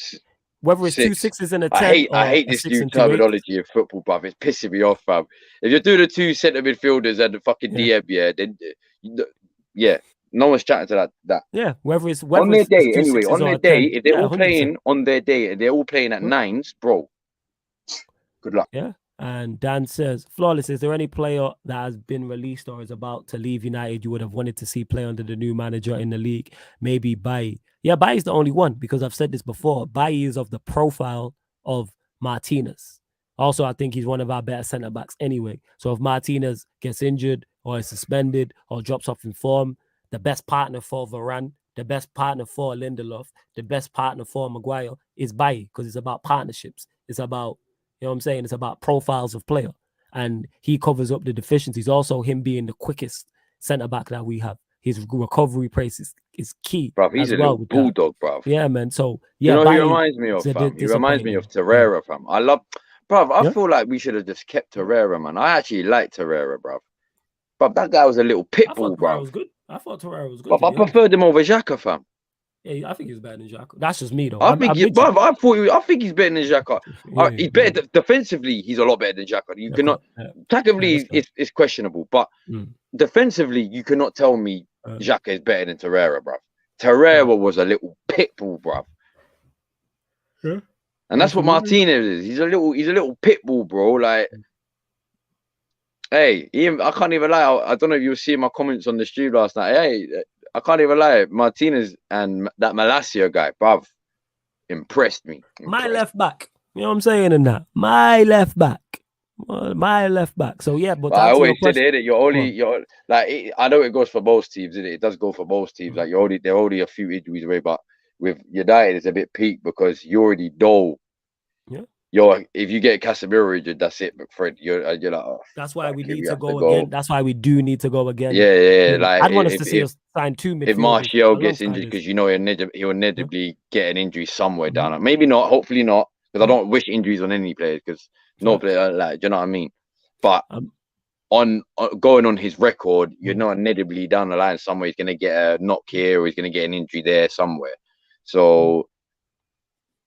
whether it's 2 6s and a 10. I hate this new terminology of football, bruv. It's pissing me off, fam. If you're doing the 2 centre midfielders and the fucking DM, then no one's chatting to that. Yeah, whether it's on their day anyway. On their day, if they're all playing on their day and they're all playing at 9s, bro. Good luck. Yeah. And Dan says, Flawless, is there any player that has been released or is about to leave United you would have wanted to see play under the new manager in the league? Maybe Bailly. Yeah, Bailly's the only one, because I've said this before. Bailly is of the profile of Martinez. Also, I think he's one of our better centre-backs anyway. So if Martinez gets injured or is suspended or drops off in form, the best partner for Varane, the best partner for Lindelof, the best partner for Maguire is Bailly, because it's about partnerships. It's about, you know what I'm saying? It's about profiles of player. And he covers up the deficiencies. Also, him being the quickest centre-back that we have. His recovery pace is key. Bro, he's a little bulldog, bro. Yeah, man. So, yeah. You know who he reminds me of, fam? He reminds me of Torreira, fam. I feel like we should have just kept Torreira, man. I actually like Torreira, bro. But that guy was a little pit bull, bro. I thought Torreira was good. But I preferred him over Xhaka, fam. Yeah, I think he's better than Xhaka. That's just me, though. I think he's better than Xhaka. He's better defensively. He's a lot better than Xhaka. You cannot. Tactically, it's questionable, but defensively, you cannot tell me Xhaka is better than Torreira, bro. Torreira was a little pit bull, bro. Yeah. And that's what Martinez is. He's a little pit bull, bro. Like, hey, I can't even lie. I don't know if you were seeing my comments on the stream last night. Hey, I can't even lie. Martinez and that Malacia guy, bruv, impressed me. My left back. You know what I'm saying in that? My left back. My left back. So yeah, but I always said it. You're like, I know it goes for most teams, isn't it? It does go for most teams. Like they're already a few injuries away, but with United, it's a bit peak because you already know. Yeah. If you get Casemiro injured, that's it, McFred. You're like, oh, that's why we need to go again. That's why we do need to go again. Yeah. Like, I'd want us to see us sign 2 midfielders. If Martial gets injured, because you know he'll inevitably get an injury somewhere down. Maybe not. Hopefully not, because I don't wish injuries on any players. Because no player like, do you know what I mean? But on going on his record, you're not inevitably down the line somewhere. He's gonna get a knock here, or he's gonna get an injury there somewhere. So.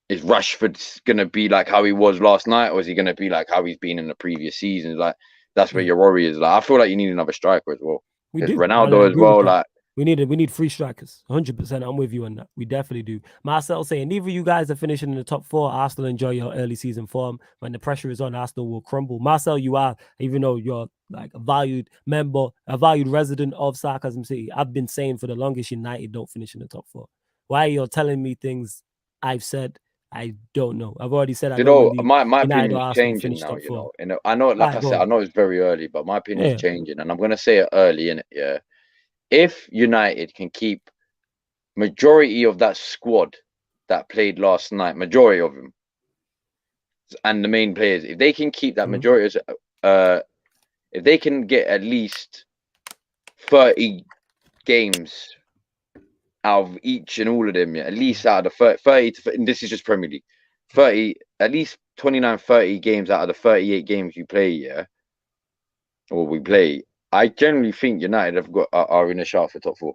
Is Rashford going to be like how he was last night, or is he going to be like how he's been in the previous seasons? Like, that's where your worry is. Like, I feel like you need another striker as well. We do. Ronaldo as well. Like, we need 3 strikers. 100%. I'm with you on that. We definitely do. Marcel saying, neither of you guys are finishing in the top 4. Arsenal enjoy your early season form. When the pressure is on, Arsenal will crumble. Marcel, you are, even though you're like a valued member, a valued resident of Sarcasm City, I've been saying for the longest United don't finish in the top 4. Why you're telling me things I've said I don't know. I've already said I You don't know, believe my United or opinion's Arsenal changing finished now, top you four. know. And I know, like Right, I go said, I on. know it's very early, but my opinion's Yeah. changing. And I'm going to say it early, innit? Yeah. If United can keep majority of that squad that played last night, majority of them, and the main players, if they can keep that majority, if they can get at least 30 games out of each and all of them, yeah, at least out of the 30 to, and this is just Premier League, 30, at least 29, 30 games out of the 38 games you play, yeah, or we play, I generally think United have got are in a shout for top four.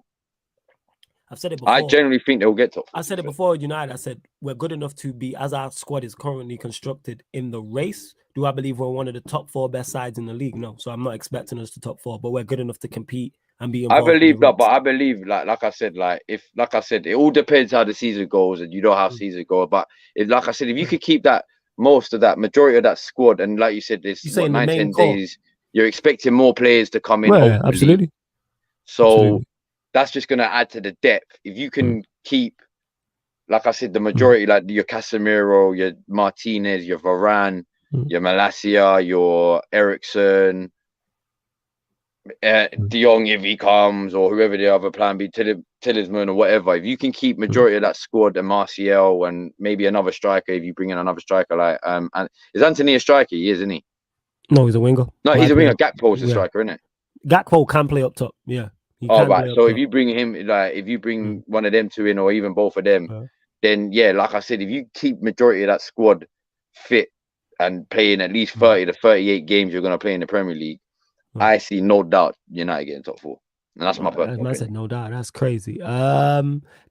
I've said it before. I generally think they'll get top four. I said it before, United. I said we're good enough to be, as our squad is currently constructed, in the race. Do I believe we're one of the top 4 best sides in the league? No. So I'm not expecting us to top 4, but we're good enough to compete and be involved. I believe that, but I believe, like I said, it all depends how the season goes, and you know how season go. But if, like I said, if you could keep that most of that majority of that squad, and like you said, there's what 9-10 days, you're expecting more players to come in. Yeah, absolutely. So that's just going to add to the depth. If you can keep, like I said, the majority, like your Casemiro, your Martinez, your Varane, your Malacia, your Ericsson, De Jong if he comes, or whoever the other plan be, Talisman or whatever. If you can keep majority of that squad and Martial and maybe another striker, if you bring in another striker, like and is Anthony a striker? He is, isn't he? No, he's a winger. No, he's a winger. Gakpo's a striker, isn't it? Gakpo can play up top. Yeah. Oh, right. So if you bring him, like if you bring one of them two in, or even both of them, then yeah, like I said, if you keep majority of that squad fit and playing at least 30 to 38 games you're going to play in the Premier League, I see no doubt United getting top 4. And that's my personal opinion. I said no doubt. That's crazy.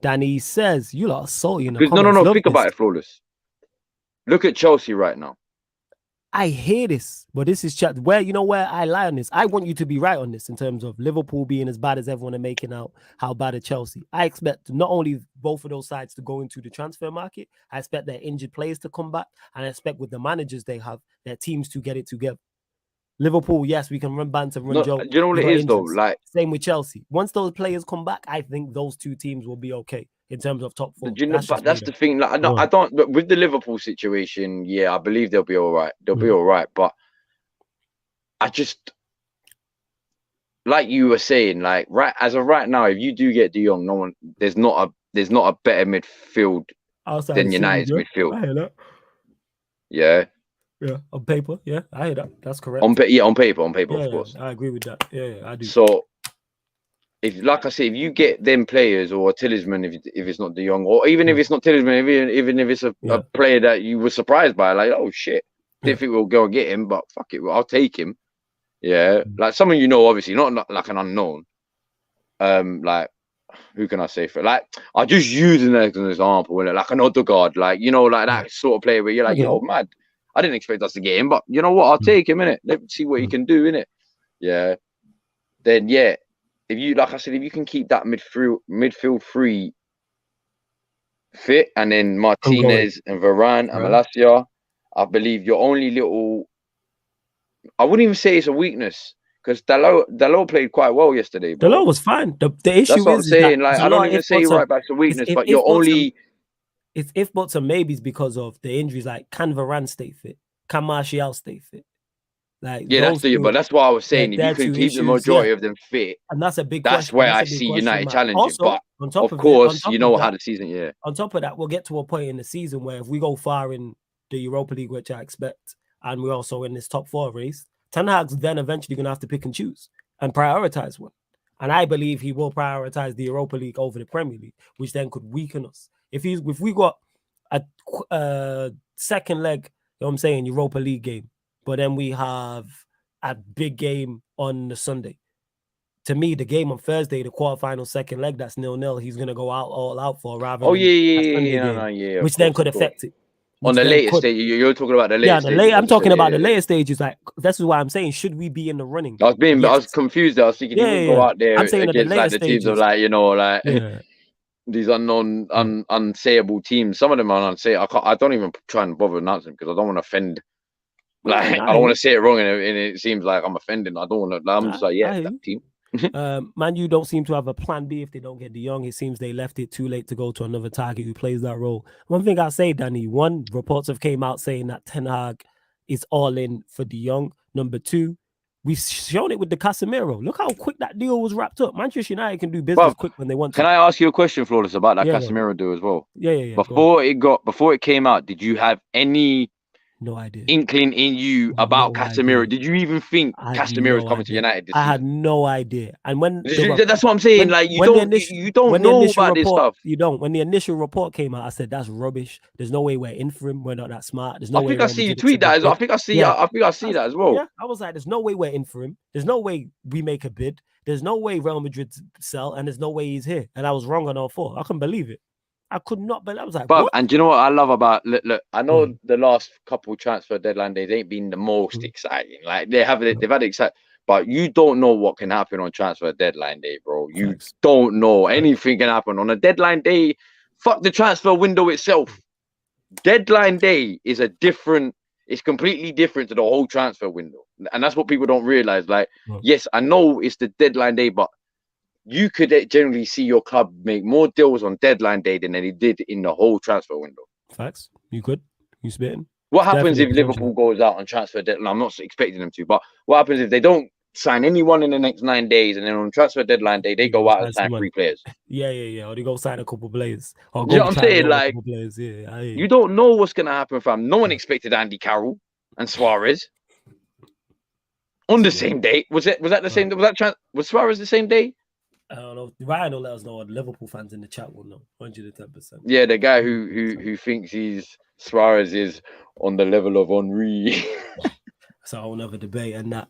Danny says, you lot are salty in the Because comments. no, think about it, Flawless. Look at Chelsea right now. I hear this, but this is chat where, you know, where I lie on this. I want you to be right on this in terms of Liverpool being as bad as everyone are making out. How bad is Chelsea? I expect not only both of those sides to go into the transfer market, I expect their injured players to come back, and I expect with the managers they have, their teams to get it together. Liverpool, yes, we can run banter, run joke. Do you know what it is though? Like, same with Chelsea. Once those players come back, I think those two teams will be okay in terms of top 4. That's the thing. Like, I don't. But with the Liverpool situation, yeah, I believe they'll be all right. They'll be all right. But I just, like you were saying, like as of right now, if you do get De Jong, there's not a better midfield than United's midfield. Yeah. Yeah, on paper, yeah, I hear that. That's correct. On paper, of course. I agree with that. Yeah, I do. So, if, like I say, if you get them players or Talisman, if it's not De Jong, or even if it's not Talisman, even if it's a player that you were surprised by, like, oh shit, didn't think we'll go and get him, but fuck it, I'll take him. Yeah, like someone you know, obviously, not like an unknown. Like, who can I say for? Like, I just using that as an example, like an Odegaard, like, you know, like that sort of player where you're like, yo, mad. I didn't expect us to get him, but you know what? I'll take him, innit? Let's see what he can do, innit? Yeah. Then, yeah, if you, like I said, if you can keep that midfield free fit, and then Martinez and Varane and Malacia, I believe your only little, I wouldn't even say it's a weakness, because Dalot played quite well yesterday. Dalot was fine. The issue that's what I'm saying. Like, I don't even say right back's a weakness, but your only. It's if buts and maybes because of the injuries. Like, can Varane stay fit? Can Martial stay fit? Like, yeah, but that's what I was saying. If you can keep the majority of them fit, and that's a big that's question. where I see United challenging. Also, but on top of course, you know how the season. Yeah. On top of that, we'll get to a point in the season where if we go far in the Europa League, which I expect, and we're also in this top 4 race, Ten Hag's then eventually going to have to pick and choose and prioritize one. And I believe he will prioritize the Europa League over the Premier League, which then could weaken us. If we got a second leg, you know what I'm saying, Europa League game, but then we have a big game on the Sunday. To me, the game on Thursday, the quarterfinal second leg, that's 0-0. He's gonna go all out for rather. Oh yeah, which then could affect it. On the later stage, you're talking about the later stage. I'm talking about the later stages. Like, this is why I'm saying, should we be in the running? I was confused. I was thinking he would go out there against like the teams of like, you know, like these unknown, unsayable teams. Some of them are unsayable. I don't even try and bother announcing because I don't want to offend. Like, I don't want to say it wrong, and it seems like I'm offending. I don't want to. I'm just like, that team. Man, you don't seem to have a plan B if they don't get De Jong. It seems they left it too late to go to another target who plays that role. One thing I say, Danny, one, reports have came out saying that Ten Hag is all in for De Jong. Number two, we've shown it with the Casemiro. Look how quick that deal was wrapped up. Manchester United can do business quick when they want to. Can I ask you a question, Flawless, about that Casemiro deal as well? Yeah. Before it came out, did you have any no idea inkling in you about Casemiro? Did you even think Casemiro is coming to United this season? I had no idea. And when that's what I'm saying, like you don't know about this stuff. You don't. When the initial report came out, I said that's rubbish. There's no way we're in for him. We're not that smart. There's no way. I think I see you tweet that as well. I think I see that as well. Yeah, I was like, there's no way we're in for him. There's no way we make a bid. There's no way Real Madrid sell, and there's no way he's here. And I was wrong on all four. I couldn't believe it. I could not believe. I was like, what? And do you know what I love about? Look, I know the last couple transfer deadline days ain't been the most exciting. Like they've had exciting, but you don't know what can happen on transfer deadline day, bro. You don't know anything can happen on a deadline day. Fuck the transfer window itself. Deadline day is it's completely different to the whole transfer window, and that's what people don't realize. Like, yes, I know it's the deadline day, but you could generally see your club make more deals on deadline day than they did in the whole transfer window. Facts. You could. You spitting. What happens if Liverpool goes out on transfer deadline? I'm not expecting them to, but what happens if they don't sign anyone in the next 9 days and then on transfer deadline day, they go out and sign 3 players? Yeah. Or they go sign a couple of players. You know what I'm saying? Like, you don't know what's going to happen, fam. No one expected Andy Carroll and Suarez on the same day. Was that the same? Was Suarez the same day? I don't know. Ryan will let us know. What Liverpool fans in the chat will know. 110%. Yeah, the guy who thinks Suarez is on the level of Henry. It's a whole nother debate and that.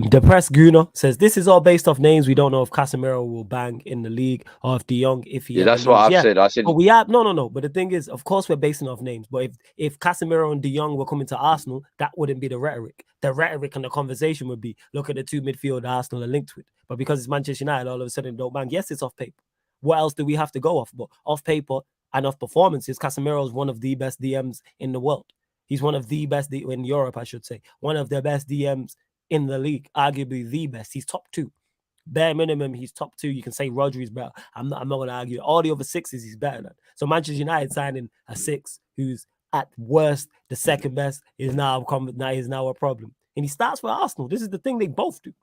Depressed Gooner says this is all based off names. We don't know if Casemiro will bang in the league or if De Jong, if he. Yeah, that's what I've said. I said. But we have no. But the thing is, of course, we're basing off names. But if Casemiro and De Jong were coming to Arsenal, that wouldn't be the rhetoric. The rhetoric and the conversation would be, look at the 2 midfield Arsenal are linked with. But because it's Manchester United, all of a sudden don't bang. Yes, it's off paper. What else do we have to go off? But off paper and off performances, Casemiro is one of the best DMs in the world. He's one of the best in Europe, I should say. One of the best DMs in the league, arguably the best. He's top 2. Bare minimum, he's top 2. You can say Rodri's better. I'm not going to argue. All the other 6s, he's better than. So Manchester United signing a 6 who's at worst the second best is now a problem. And he starts for Arsenal. This is the thing they both do.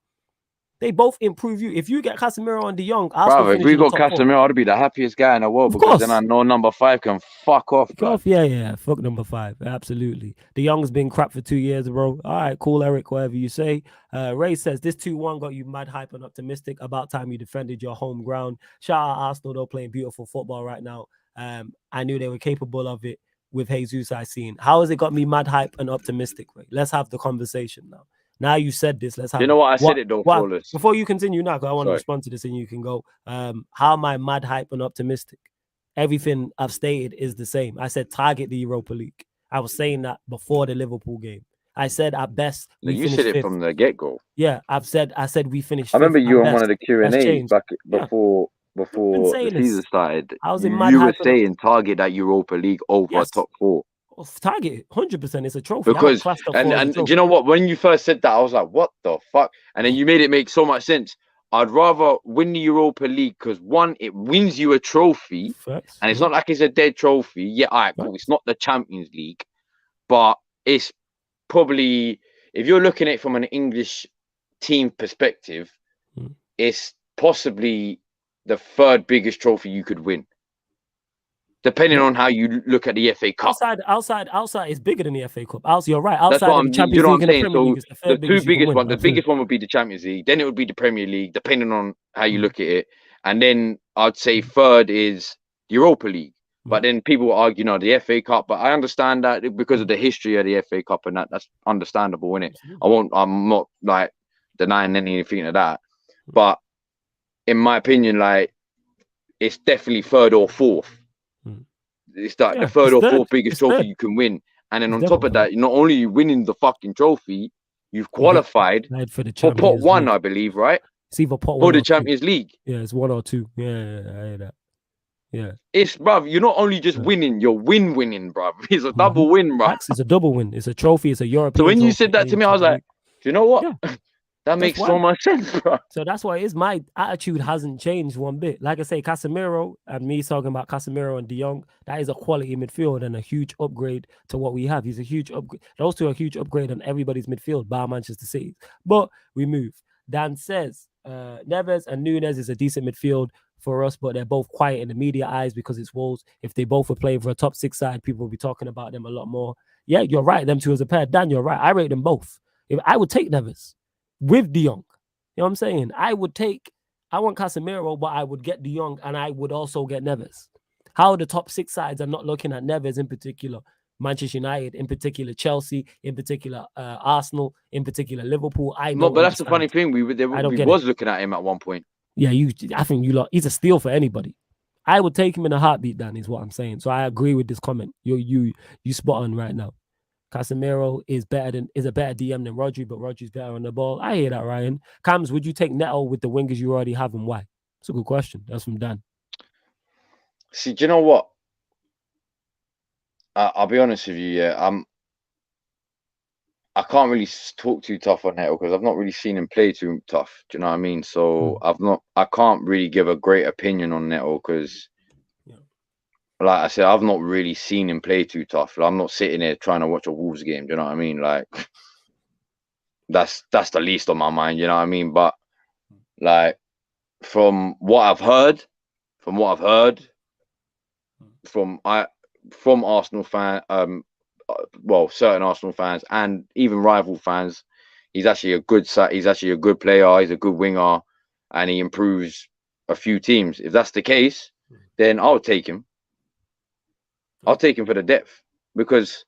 They both improve you. If you get Casemiro and De Jong, if we got Casemiro, I'd be the happiest guy in the world because then I know number 5 can fuck off. Yeah. Fuck number 5. Absolutely. De Jong's been crap for 2 years, bro. All right, cool, Eric, whatever you say. Ray says, this 2-1 got you mad hype and optimistic. About time you defended your home ground. Shout out Arsenal, though, playing beautiful football right now. I knew they were capable of it with Jesus I seen. How has it got me mad hype and optimistic, Ray? Let's have the conversation now. Now you said this. Let's have. You know what I said it though, Flawless. Before you continue now, because I want to respond to this, and you can go. How am I mad hype and optimistic? Everything I've stated is the same. I said target the Europa League. I was saying that before the Liverpool game. I said at best. You said it from the get-go. Yeah, I said we finished. I remember you on one of the Q&As back before the season started. You were saying target that Europa League over top 4. Target 100%. It's a trophy. Because and do you know what? When you first said that, I was like, "What the fuck?" And then you made it make so much sense. I'd rather win the Europa League because one, it wins you a trophy, and it's not like it's a dead trophy. Yeah, all right, cool. It's not the Champions League, but it's probably, if you're looking at it from an English team perspective, it's possibly the 3rd biggest trophy you could win. Depending on how you look at the FA Cup. Outside is bigger than the FA Cup. You're right. Outside of the Champions League and the Premier League is the 2 biggest one. The biggest one would be the Champions League. Then it would be the Premier League, depending on how you look at it. And then I'd say 3rd is the Europa League. But then people will argue, the FA Cup. But I understand that because of the history of the FA Cup, and that's understandable, innit? I'm not like denying anything of that. But in my opinion, like, it's definitely 3rd or 4th. It's like the 3rd or 4th biggest trophy you can win. And then on top of that, not only are you winning the fucking trophy, you've qualified for pot 1, I believe, right? It's either pot 1 for the Champions League. Yeah, it's 1 or 2. Yeah, I hear that. Yeah. It's, bruv, you're not only just winning, you're winning, bruv. It's a double win, bruv. It's a double win. It's a trophy. It's a European So when you said that to me, I was like, do you know what? Yeah. That makes so much sense, bro. So that's why my attitude hasn't changed one bit. Like I say, Casemiro and me talking about Casemiro and De Jong, that is a quality midfield and a huge upgrade to what we have. He's a huge upgrade. Those two are a huge upgrade on everybody's midfield, bar Manchester City. But we move. Dan says Neves and Nunes is a decent midfield for us, but they're both quiet in the media eyes because it's Wolves. If they both were playing for a top 6 side, people will be talking about them a lot more. Yeah, you're right. Them two as a pair. Dan, you're right. I rate them both. If I would take Neves with De Jong. You know what I'm saying? I want Casemiro, but I would get De Jong and I would also get Neves. How the top 6 sides are not looking at Neves in particular, Manchester United, in particular Chelsea, in particular Arsenal, in particular Liverpool. No, but that's the funny thing. We was looking at him at one point. Yeah, I think he's a steal for anybody. I would take him in a heartbeat, Dan, is what I'm saying. So I agree with this comment. You spot on right now. Casemiro is a better DM than Rodri, but Rodri's better on the ball. I hear that, Ryan. Cams, would you take Neto with the wingers you already have and why? It's a good question. That's from Dan. See, do you know what? I'll be honest with you, yeah. I can't really talk too tough on Neto because I've not really seen him play too tough. Do you know what I mean? So I can't really give a great opinion on Neto because like I said, I've not really seen him play too tough. Like, I'm not sitting here trying to watch a Wolves game. Do you know what I mean? Like, that's the least on my mind. You know what I mean? But like, from what I've heard, from Arsenal fan, well, certain Arsenal fans and even rival fans, he's actually a good player. He's a good winger, and he improves a few teams. If that's the case, then I'll take him. I'll take him for the depth because,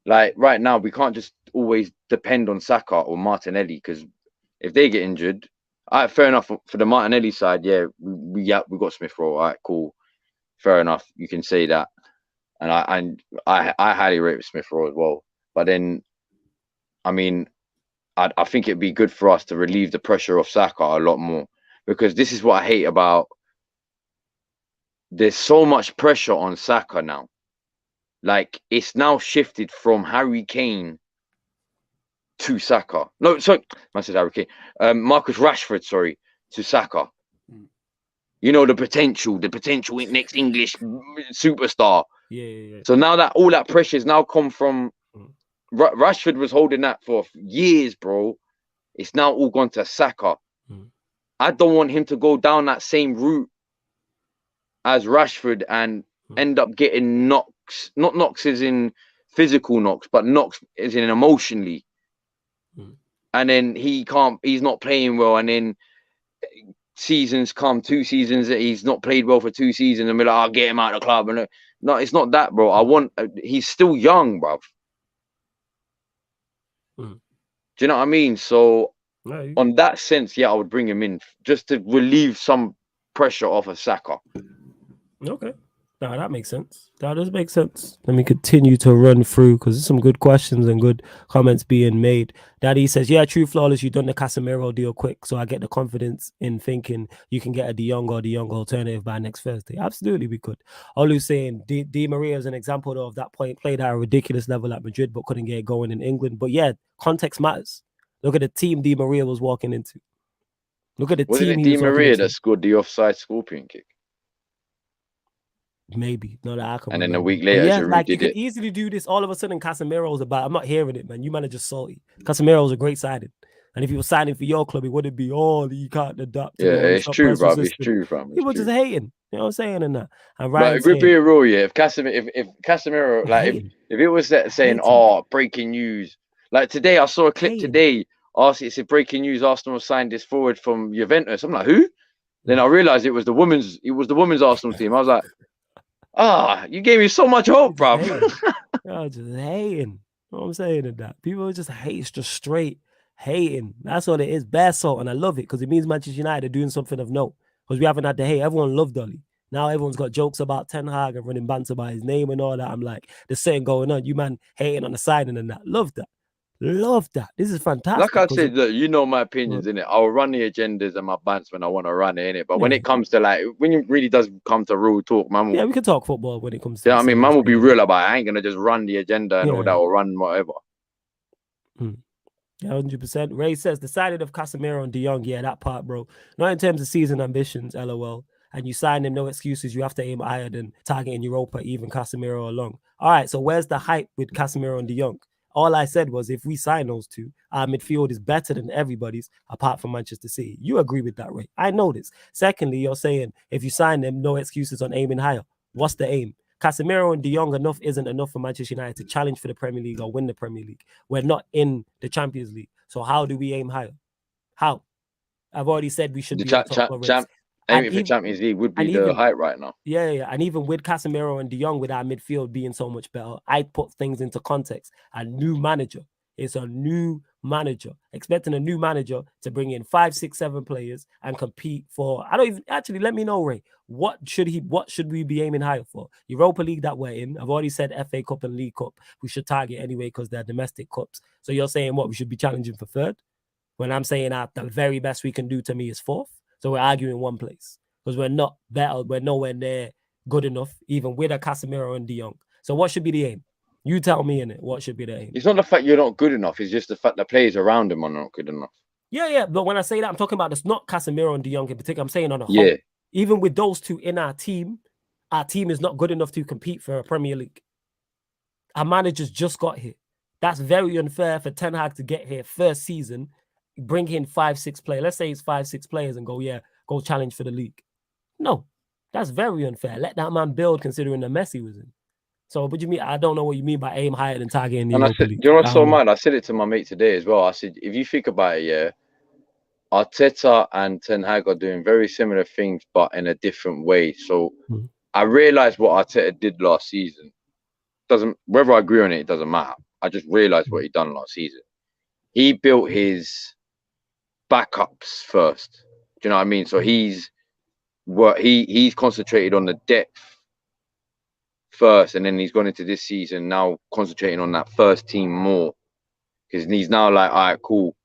like, right now we can't just always depend on Saka or Martinelli because if they get injured, fair enough for the Martinelli side. Yeah, we got Smith Rowe. All right, cool, fair enough. You can say that, and I highly rate Smith Rowe as well. But then, I mean, I think it'd be good for us to relieve the pressure of Saka a lot more because this is what I hate about. There's so much pressure on Saka now. Like, it's now shifted from Harry Kane to Saka. No, sorry, I said Harry Kane. Marcus Rashford, sorry, to Saka. You know, the potential next English superstar. Yeah. So now that all that pressure has now come from Rashford was holding that for years, bro. It's now all gone to Saka. I don't want him to go down that same route as Rashford and end up getting knocks. Not knocks as in physical knocks, but knocks as in emotionally. And then he's not playing well, and then seasons come, 2 seasons that he's not played well for 2 seasons, and we're like, I'll get him out of the club. And no, it's not that, bro. He's still young, bro. Do you know what I mean? So on that sense, yeah, I would bring him in just to relieve some pressure off of Saka. Okay. No, that makes sense. That does make sense. Let me continue to run through because there's some good questions and good comments being made. Daddy says, yeah, true flawless. You've done the Casemiro deal quick. So I get the confidence in thinking you can get a De Jong or De Jong alternative by next Thursday. Absolutely, we could. Olu's saying Di Maria is an example though, of that point. Played at a ridiculous level at Madrid, but couldn't get it going in England. But yeah, context matters. Look at the team Di Maria was walking into. Look at the team. Wasn't it Di Maria that scored the offside scorpion kick? Maybe not that I can. And then a week later, yeah, like you could easily do this. All of a sudden, Casemiro's about. I'm not hearing it, man. You man are just salty. Casemiro's a great signing, and if he was signing for your club, it wouldn't be you can't adapt. Yeah, it's true, bro. It's true, fam. People just hating. You know what I'm saying? And that. And right, if we're being real, yeah. If Casemiro, like, if it was that saying, breaking news, like today, I saw a clip today. It said breaking news: Arsenal signed this forward from Juventus. I'm like, who? Then I realized it was the women's Arsenal team. I was like, you gave me so much hope, bro. Y'all just hating. You know what I'm saying? And that people just hate, it's just straight hating. That's what it is. Bad salt, and I love it because it means Manchester United are doing something of note. Because we haven't had the hate. Everyone loved Dolly. Now everyone's got jokes about Ten Hag and running banter by his name and all that. I'm like, there's something going on. You man hating on the signing and that. Love that. Love that. This is fantastic. Like I said, look, you know my opinions in it. I'll run the agendas and my bants when I want to run it in it. But when it comes to when it really does come to real talk, man. We can talk football when it comes to. Yeah, I mean, man will be real about it. I ain't gonna just run the agenda and all that or run whatever. Yeah, 100%. Ray says the signing of Casemiro and De Jong, yeah, that part, bro. Not in terms of season ambitions, lol. And you sign him, no excuses. You have to aim higher than targeting Europa, even Casemiro along. All right, so where's the hype with Casemiro and De Jong? All I said was if we sign those two, our midfield is better than everybody's apart from Manchester City. You agree with that, Ray? I know this. Secondly, you're saying if you sign them, no excuses on aiming higher. What's the aim? Casemiro and De Jong isn't enough for Manchester United to challenge for the Premier League or win the Premier League. We're not in the Champions League. So how do we aim higher? How? I've already said we should be in top four race. Aiming for Champions League would be the height right now. Yeah. And even with Casemiro and De Jong, with our midfield being so much better, I put things into context. A new manager. It's a new manager. Expecting a new manager to bring in 5, 6, 7 players and compete for. I don't even actually let me know, Ray. What should we be aiming higher for? Europa League that we're in. I've already said FA Cup and League Cup. We should target anyway because they're domestic cups. So you're saying what? We should be challenging for third? When I'm saying that the very best we can do to me is fourth. So we're arguing one place because we're not better. We're nowhere near good enough, even with a Casemiro and De Jong. So what should be the aim? You tell me in it. What should be the aim? It's not the fact you're not good enough. It's just the fact the players around him are not good enough. Yeah. But when I say that, I'm talking about it's not Casemiro and De Jong in particular. I'm saying on a whole. Even with those two in our team is not good enough to compete for a Premier League. Our managers just got here. That's very unfair for Ten Hag to get here first season, bring in 5, 6 players. Let's say it's 5, 6 players and go challenge for the league. No, that's very unfair. Let that man build considering the mess he was in. So what do you mean? I don't know what you mean by aim higher than targeting the Europa League. You know what's so mad? I said it to my mate today as well. I said, if you think about it, Arteta and Ten Hag are doing very similar things, but in a different way. So I realized what Arteta did last season. Whether I agree on it, it doesn't matter. I just realized what he done last season. He built his backups first. Do you know what I mean? So he's concentrated on the depth first, and then he's gone into this season now concentrating on that first team more, because he's now like, all right, cool.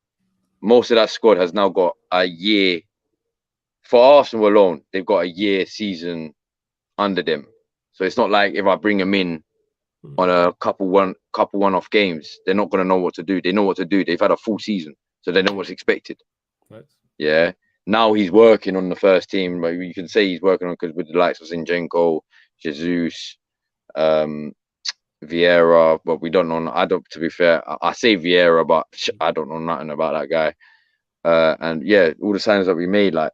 Most of that squad has now got a year. For Arsenal alone, they've got a year season under them. So it's not like if I bring them in on a couple one-off games, they're not going to know what to do. They know what to do. They've had a full season, so they know what's expected. Right. Yeah. Now he's working on the first team, but you can say he's working on because with the likes of Zinchenko, Jesus, Vieira, but we don't know. To be fair, I say Vieira, but I don't know nothing about that guy. And yeah, all the signings that we made, like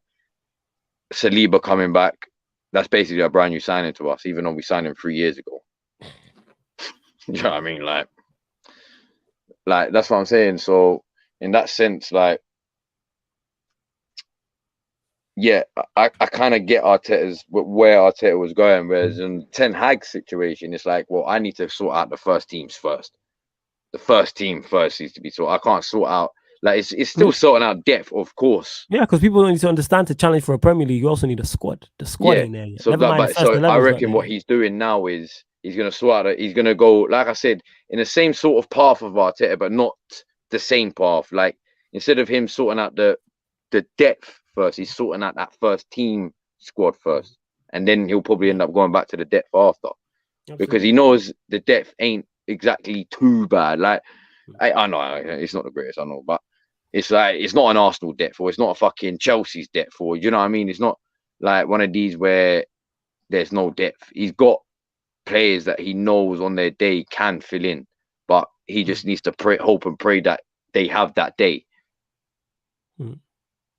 Saliba coming back, that's basically a brand new signing to us, even though we signed him 3 years ago. You know what I mean? Like that's what I'm saying. So in that sense, like, yeah, I kind of get where Arteta was going, whereas in Ten Hag's situation, it's like, well, I need to sort out the first teams first. The first team first needs to be sorted. I can't sort out, like, it's still sorting out depth, of course. Yeah, because people need to understand to challenge for a Premier League, you also need a squad. The squad in there. So I reckon what he's doing now is he's going to sort out. He's going to go, like I said, in the same sort of path of Arteta, but not the same path. Like, instead of him sorting out the depth first, he's sorting out that first team squad first, and then he'll probably end up going back to the depth after. Absolutely. Because he knows the depth ain't exactly too bad. Like, I know it's not the greatest, I know, but it's like, it's not an Arsenal depth, or it's not a fucking Chelsea's depth, or, you know what I mean? It's not like one of these where there's no depth. He's got players that he knows on their day can fill in, but he just needs to hope and pray that they have that day.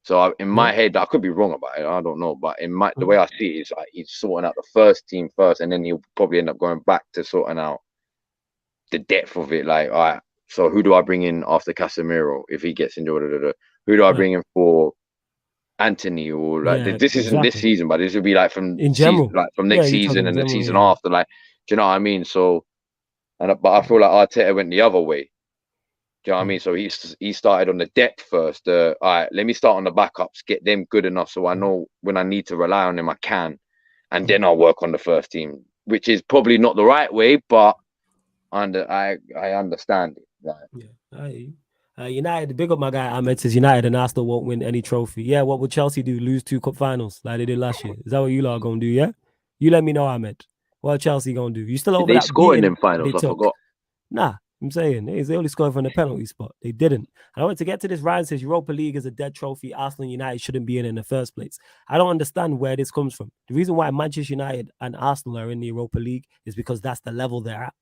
So in my head, I could be wrong about it, I don't know, but the way I see it is like he's sorting out the first team first, and then he'll probably end up going back to sorting out the depth of it. Like, all right, so who do I bring in after Casemiro if he gets injured? Who do I bring in for Anthony? Or like, this isn't this season, but this would be like from in general, from next season and the season after. Like, do you know what I mean? So, but I feel like Arteta went the other way. Do you know what I mean? So he started on the depth first. All right, let me start on the backups, get them good enough so I know when I need to rely on them, I can. And then I'll work on the first team, which is probably not the right way, but I understand it. Like, yeah, United, big up my guy Ahmed, says United and Arsenal won't win any trophy. Yeah, what would Chelsea do? Lose 2 cup finals like they did last year? Is that what you lot are going to do, yeah? You let me know, Ahmed. What Chelsea going to do? You still over they that score in beating them finals, I forgot. Nah. I'm saying they only scored from the penalty spot. They didn't. And I want to get to this. Ryan says Europa League is a dead trophy. Arsenal and United shouldn't be in the first place. I don't understand where this comes from. The reason why Manchester United and Arsenal are in the Europa League is because that's the level they're at.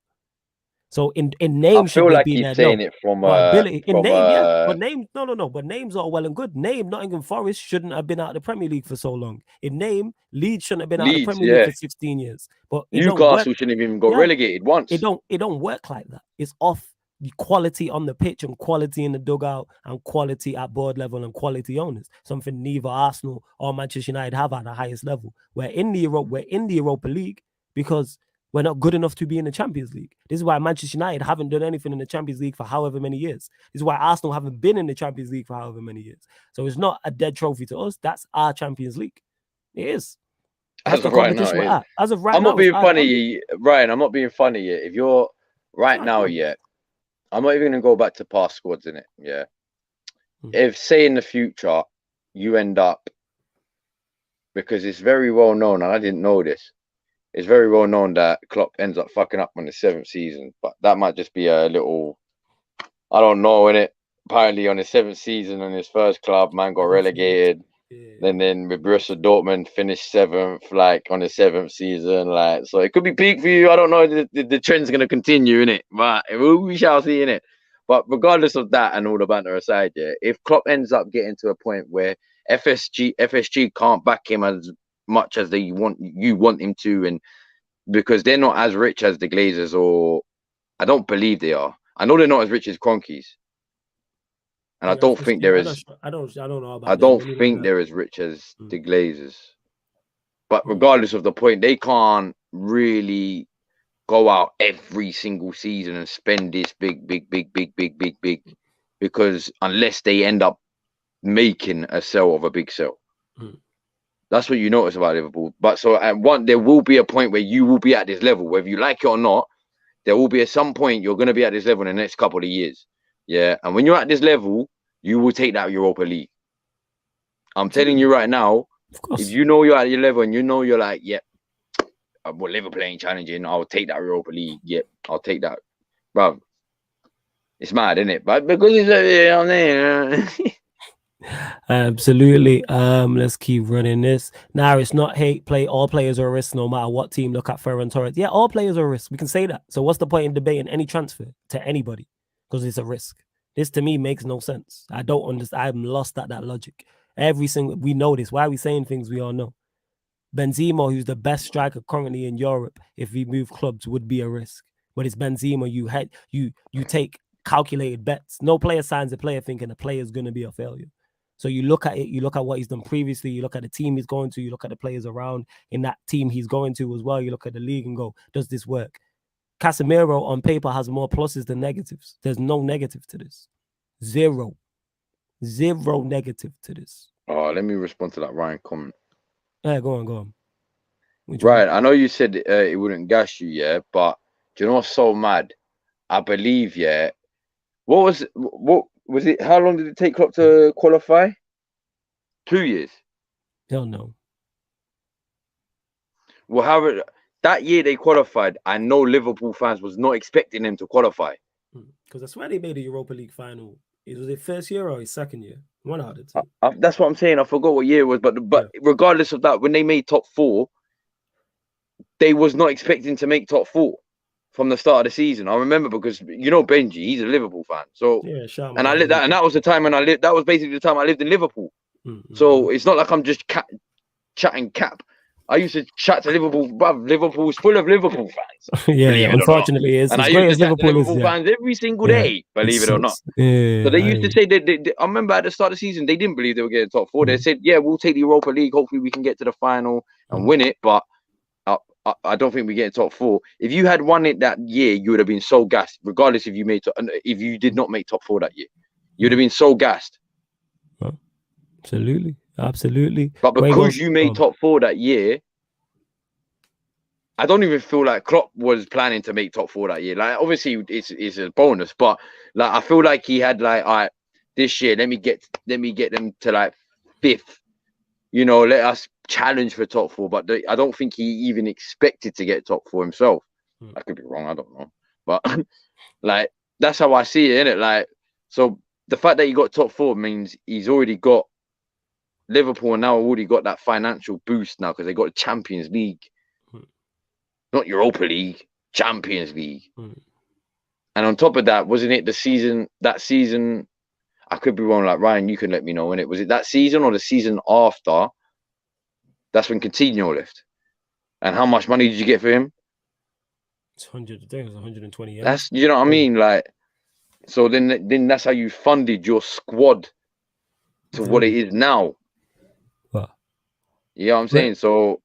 So in name I should feel they like be he's there? saying No. it from But ability in name, yeah. But name, no. But names are well and good. Name, Nottingham Forest shouldn't have been out of the Premier League for so long. In name, Leeds shouldn't have been out of the Leeds, Premier League for 16 years. But it don't work. Newcastle shouldn't even got Yeah. relegated once. It don't work like that. It's off the quality on the pitch and quality in the dugout and quality at board level and quality owners. Something neither Arsenal or Manchester United have at the highest level. We're in the Europa League because we're not good enough to be in the Champions League. This is why Manchester United haven't done anything in the Champions League for however many years. This is why Arsenal haven't been in the Champions League for however many years. So it's not a dead trophy to us. That's our Champions League. It is. That's As the of right competition now, we're at. As of right I'm now, not being funny, Ryan. I'm not being funny yet. If you're right now, yeah, I'm not even going to go back to past squads in it. Yeah. If, say, in the future, you end up, because it's very well known, and I didn't know this, it's very well known that Klopp ends up fucking up on the 7th season, but that might just be a little, I don't know, innit? Apparently on his 7th season on his first club, man got relegated. Yeah. And then with Borussia Dortmund finished 7th, like on his 7th season, like, so it could be peak for you. I don't know. The trend's gonna continue, innit? But we shall see, innit? But regardless of that and all the banter aside, yeah, if Klopp ends up getting to a point where FSG can't back him as much as you want him to, and because they're not as rich as the Glazers, or I don't believe they are. I know they're not as rich as Kroenkes. And I don't think there is. I don't know about. I don't think they're as rich as the Glazers. But regardless of the point, they can't really go out every single season and spend this big, because unless they end up making a sell of a big sell. That's what you notice about Liverpool. But so there will be a point where you will be at this level, whether you like it or not. There will be at some point you're going to be at this level in the next couple of years. Yeah. And when you're at this level, you will take that Europa League. I'm telling you right now, if you know you're at your level and you know you're like, yeah, well, Liverpool ain't challenging, I'll take that Europa League. Yep, I'll take that. Bro, it's mad, isn't it? But because it's on there. Absolutely. Let's keep running this. Now, it's not hate play. All players are a risk no matter what team. Look at Ferran Torres. Yeah, all players are a risk. We can say that. So what's the point in debating any transfer to anybody? Because it's a risk. This to me makes no sense. I don't understand. I'm lost at that logic. We know this. Why are we saying things we all know? Benzema, who's the best striker currently in Europe, if he moved clubs, would be a risk. But it's Benzema. You take calculated bets. No player signs a player thinking the player is going to be a failure. So you look at it, you look at what he's done previously, you look at the team he's going to, you look at the players around in that team he's going to as well. You look at the league and go, does this work? Casemiro on paper has more pluses than negatives. There's no negative to this. Zero negative to this. Oh, let me respond to that Ryan comment. Yeah, go on. Right, I know you said it wouldn't gas you, yeah, but do you know what's so mad? I believe, yeah. What was it? How long did it take Klopp to qualify? 2 years. Hell no. Well, however, that year they qualified, I know Liverpool fans was not expecting them to qualify. Because I swear they made a Europa League final. It was their first year or his second year? One out of two. That's what I'm saying. I forgot what year it was, but regardless of that, when they made top 4, they was not expecting to make top 4 from the start of the season. I remember because Benji, he's a Liverpool fan. So yeah, and I lived that, and that was the time when I lived. That was basically the time I lived in Liverpool. So it's not like I'm just chatting cap. I used to chat to Liverpool, bruv. Liverpool's full of Liverpool fans. Yeah, unfortunately, it's and as I great used as to chat to Liverpool Liverpool fans every single day. Believe it or not. Yeah, so they used to say that. I remember at the start of the season, they didn't believe they were getting top 4. They said, "Yeah, we'll take the Europa League. Hopefully, we can get to the final and win it." But I don't think we get top 4. If you had won it that year, you would have been so gassed. Regardless if you did not make top 4 that year, you'd have been so gassed. Absolutely. But because you made top 4 that year, I don't even feel like Klopp was planning to make top 4 that year. Like, obviously, it's a bonus, but like I feel like he had like, all right, this year, let me get them to like 5th. Let us challenge for top 4. But I don't think he even expected to get top 4 himself. I could be wrong. I don't know. But like that's how I see it, innit? Like, so the fact that he got top 4 means he's already got Liverpool now already got that financial boost now because they got the Champions League, not Europa League, Champions League. And on top of that, wasn't it that season? I could be wrong. Like Ryan, you can let me know. When was it that season or the season after? That's when Coutinho left. And how much money did you get for him? It's 100. I think it was 120. That's, you know what I mean. Like, so then that's how you funded your squad to what it is now. Wow. You know what I'm saying? So,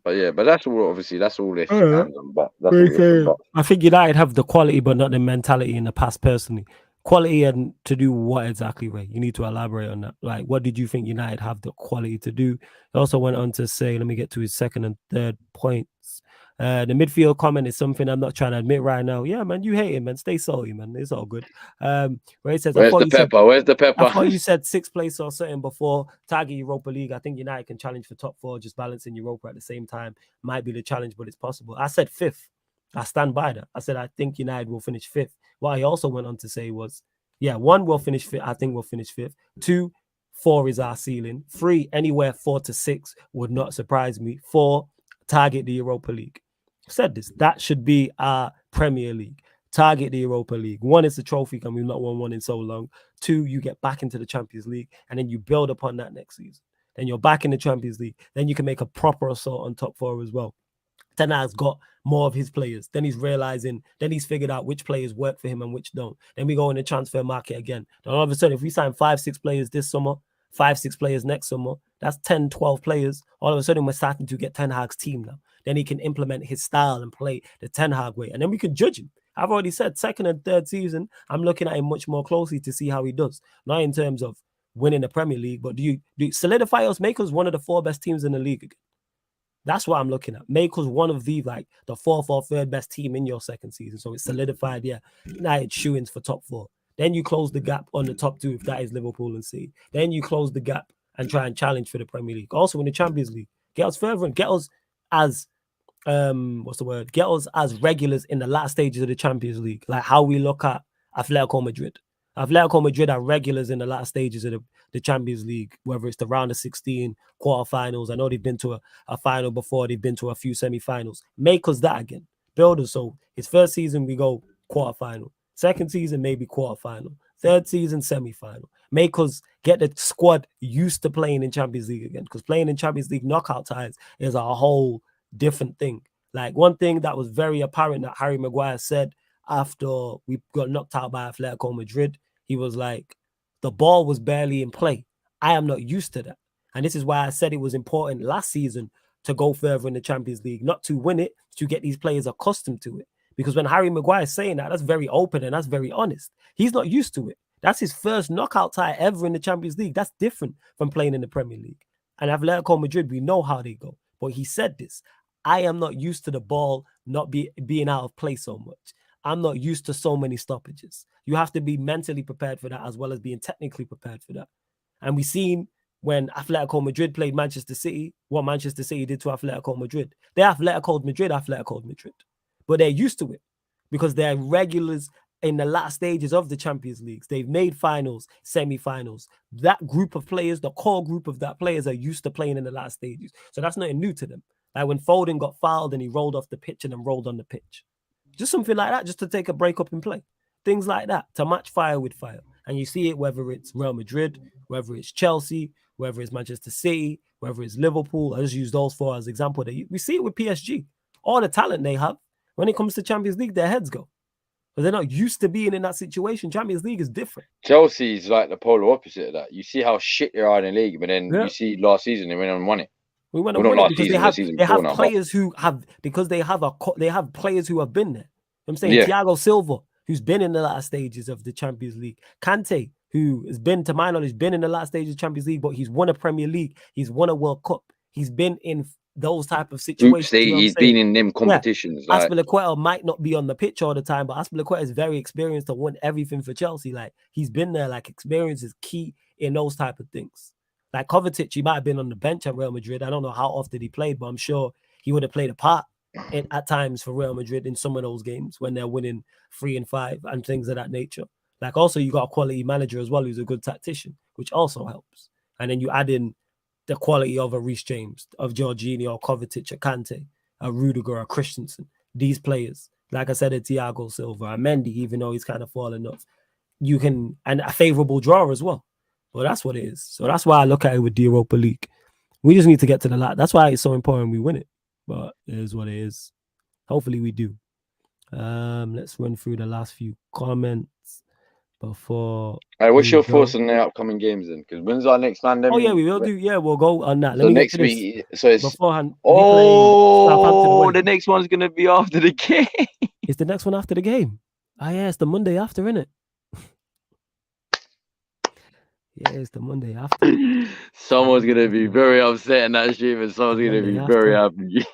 but that's all. Obviously, that's all this. I think United have the quality, but not the mentality in the past. Personally, quality and to do what exactly, Ray? You need to elaborate on that. Like, what did you think United have the quality to do? He also went on to say, let me get to his second and third points. The midfield comment is something I'm not trying to admit right now. Yeah, man, you hate him, man. Stay salty, man. It's all good. Where it says, Where's the pepper? I thought you said 6th place or something before. Target Europa League. I think United can challenge for top 4. Just balancing Europa at the same time might be the challenge, but it's possible. I said 5th. I stand by that. I said I think United will finish 5th. What I also went on to say was, 1, we'll finish 5th. I think we'll finish 5th. 2, 4 is our ceiling. 3, anywhere 4 to 6 would not surprise me. 4, target the Europa League. Said this. That should be our Premier League. Target the Europa League. 1 is the trophy, and we've not won one in so long. 2, you get back into the Champions League, and then you build upon that next season. Then you're back in the Champions League. Then you can make a proper assault on top 4 as well. Ten Hag's got more of his players. Then he's realizing, then he's figured out which players work for him and which don't. Then we go in the transfer market again. Then all of a sudden, if we sign 5-6 players this summer, 5-6 players next summer, that's 10, 12 players. All of a sudden, we're starting to get Ten Hag's team now. Then he can implement his style and play the Ten Hag way. And then we can judge him. I've already said second and third season, I'm looking at him much more closely to see how he does. Not in terms of winning the Premier League, but do you solidify us, make us one of the 4 best teams in the league again? That's what I'm looking at. Make us one of the 4th or 3rd best team in your second season. So it's solidified, United shoo-ins for top 4. Then you close the gap on the top 2 if that is Liverpool and City. Then you close the gap and try and challenge for the Premier League. Also in the Champions League, get us further and get us as Get us as regulars in the last stages of the Champions League, like how we look at Atletico Madrid. Atletico Madrid are regulars in the last stages of the Champions League, whether it's the round of 16, quarterfinals. I know they've been to a final before. They've been to a few semi-finals. Make us that again. Build us. So his first season, we go quarterfinal. Second season, maybe quarterfinal. Third season, semi-final. Make us get the squad used to playing in Champions League again, because playing in Champions League knockout ties is a whole different thing. Like, one thing that was very apparent that Harry Maguire said after we got knocked out by Atletico Madrid, he was like, the ball was barely in play. I am not used to that. And this is why I said it was important last season to go further in the Champions League, not to win it, to get these players accustomed to it. Because when Harry Maguire is saying that, that's very open and that's very honest. He's not used to it. That's his first knockout tie ever in the Champions League. That's different from playing in the Premier League. And Atletico Madrid, we know how they go. But he said this, I am not used to the ball not being out of play so much. I'm not used to so many stoppages. You have to be mentally prepared for that as well as being technically prepared for that. And we've seen when Atletico Madrid played Manchester City, what Manchester City did to Atletico Madrid. They're Atletico Madrid. But they're used to it because they're regulars in the last stages of the Champions Leagues. They've made finals, semi-finals. That group of players, the core group of that players are used to playing in the last stages. So that's nothing new to them. Like when Foden got fouled and he rolled off the pitch and then rolled on the pitch. Just something like that, just to take a break up in play. Things like that, to match fire with fire. And you see it whether it's Real Madrid, whether it's Chelsea, whether it's Manchester City, whether it's Liverpool. I just use those 4 as example. We see it with PSG. All the talent they have, when it comes to Champions League, their heads go. But they're not used to being in that situation. Champions League is different. Chelsea's like the polar opposite of that. You see how shit they are in the league, but then you see last season they went and won it. We went and won it because they have players who have players who have been there. I'm saying Thiago Silva, who's been in the last stages of the Champions League. Kante, who has been, to my knowledge, been in the last stages of Champions League, but he's won a Premier League. He's won a World Cup. He's been in those type of situations. He's been in them competitions. Yeah. Aspilicueta might not be on the pitch all the time, but Aspilicueta is very experienced to win everything for Chelsea. Like, he's been there. Like, experience is key in those type of things. Like Kovacic, he might have been on the bench at Real Madrid. I don't know how often he played, but I'm sure he would have played a part at times for Real Madrid in some of those games when they're winning 3 and 5 and things of that nature. Like also you got a quality manager as well who's a good tactician, which also helps. And then you add in the quality of a Reece James, of Jorginho, Kovacic, a Kante, a Rudiger, a Christensen. These players, like I said, a Thiago Silva, a Mendy, even though he's kind of fallen off. You can, and a favourable draw as well. Well, that's what it is. So that's why I look at it with the Europa League. We just need to get to the last. That's why it's so important we win it. But it is what it is. Hopefully we do. Let's run through the last few comments before. What's your thoughts on the upcoming games then? Because when's our next ManDem? Oh yeah, we will do. Yeah, we'll go on that. So next week, so it's beforehand. The next one's gonna be after the game. It's the next one after the game. Yeah, it's the Monday after, isn't it? Yeah, it's the Monday after. Someone's gonna be very upset in that stream, and someone's gonna be very happy.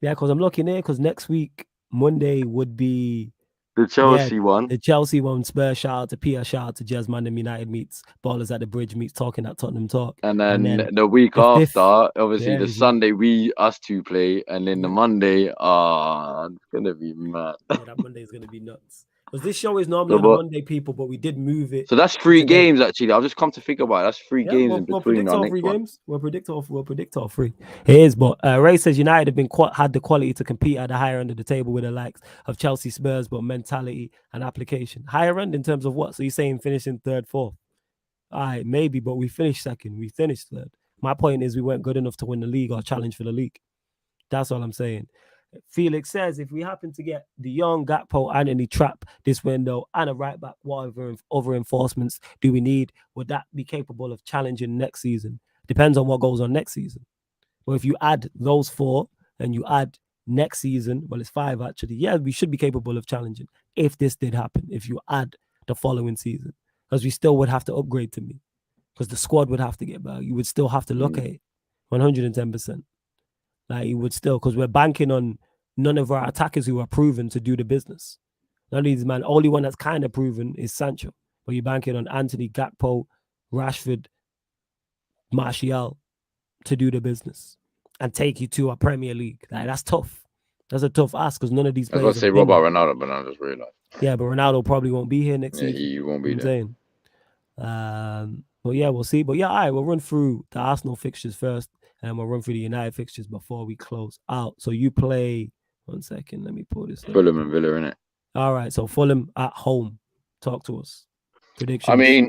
Yeah, because I'm looking there. Because next week Monday would be the Chelsea one. The Chelsea one. Spurs, shout out to Pia, shout out to Jazz. ManDem United meets Ballers at the Bridge meets Talking at Tottenham Talk. And then the week after, obviously the Sunday us two play, and then the Monday, it's gonna be mad. Yeah, that Monday is gonna be nuts. Because this show is normally on Monday, people, but we did move it. So that's 3 games actually. I've just come to think about it. That's 3 games in between. We'll predict all 3 games. We'll predict all 3. It is, but Ray says United have had the quality to compete at the higher end of the table with the likes of Chelsea, Spurs, but mentality and application. Higher end in terms of what? So you're saying finishing 3rd, 4th? All right, maybe, but we finished 2nd. We finished 3rd. My point is we weren't good enough to win the league or challenge for the league. That's all I'm saying. Felix says, if we happen to get the young Gakpo, Anthony Trapp this window and a right back, what other enforcements do we need? Would that be capable of challenging next season? Depends on what goes on next season. But if you add those 4 and you add next season, well, it's 5 actually. Yeah, we should be capable of challenging if this did happen. If you add the following season, because we still would have to upgrade to me, because the squad would have to get better. You would still have to look at it 110%. Like you would still, because we're banking on none of our attackers who are proven to do the business. None of these man, only one that's kind of proven is Sancho. But you're banking on Anthony, Gakpo, Rashford, Martial to do the business and take you to a Premier League. Like that's tough. That's a tough ask because none of these players. I was going to say Rob Ronaldo, but I just realized. Yeah, but Ronaldo probably won't be here next season. He won't be there. But yeah, we'll see. But yeah, all right, we'll run through the Arsenal fixtures first. And we'll run through the United fixtures before we close out. So you play, 1 second, let me pull this up. Fulham and Villa, innit? All right, so Fulham at home. Talk to us. Predictions. I mean,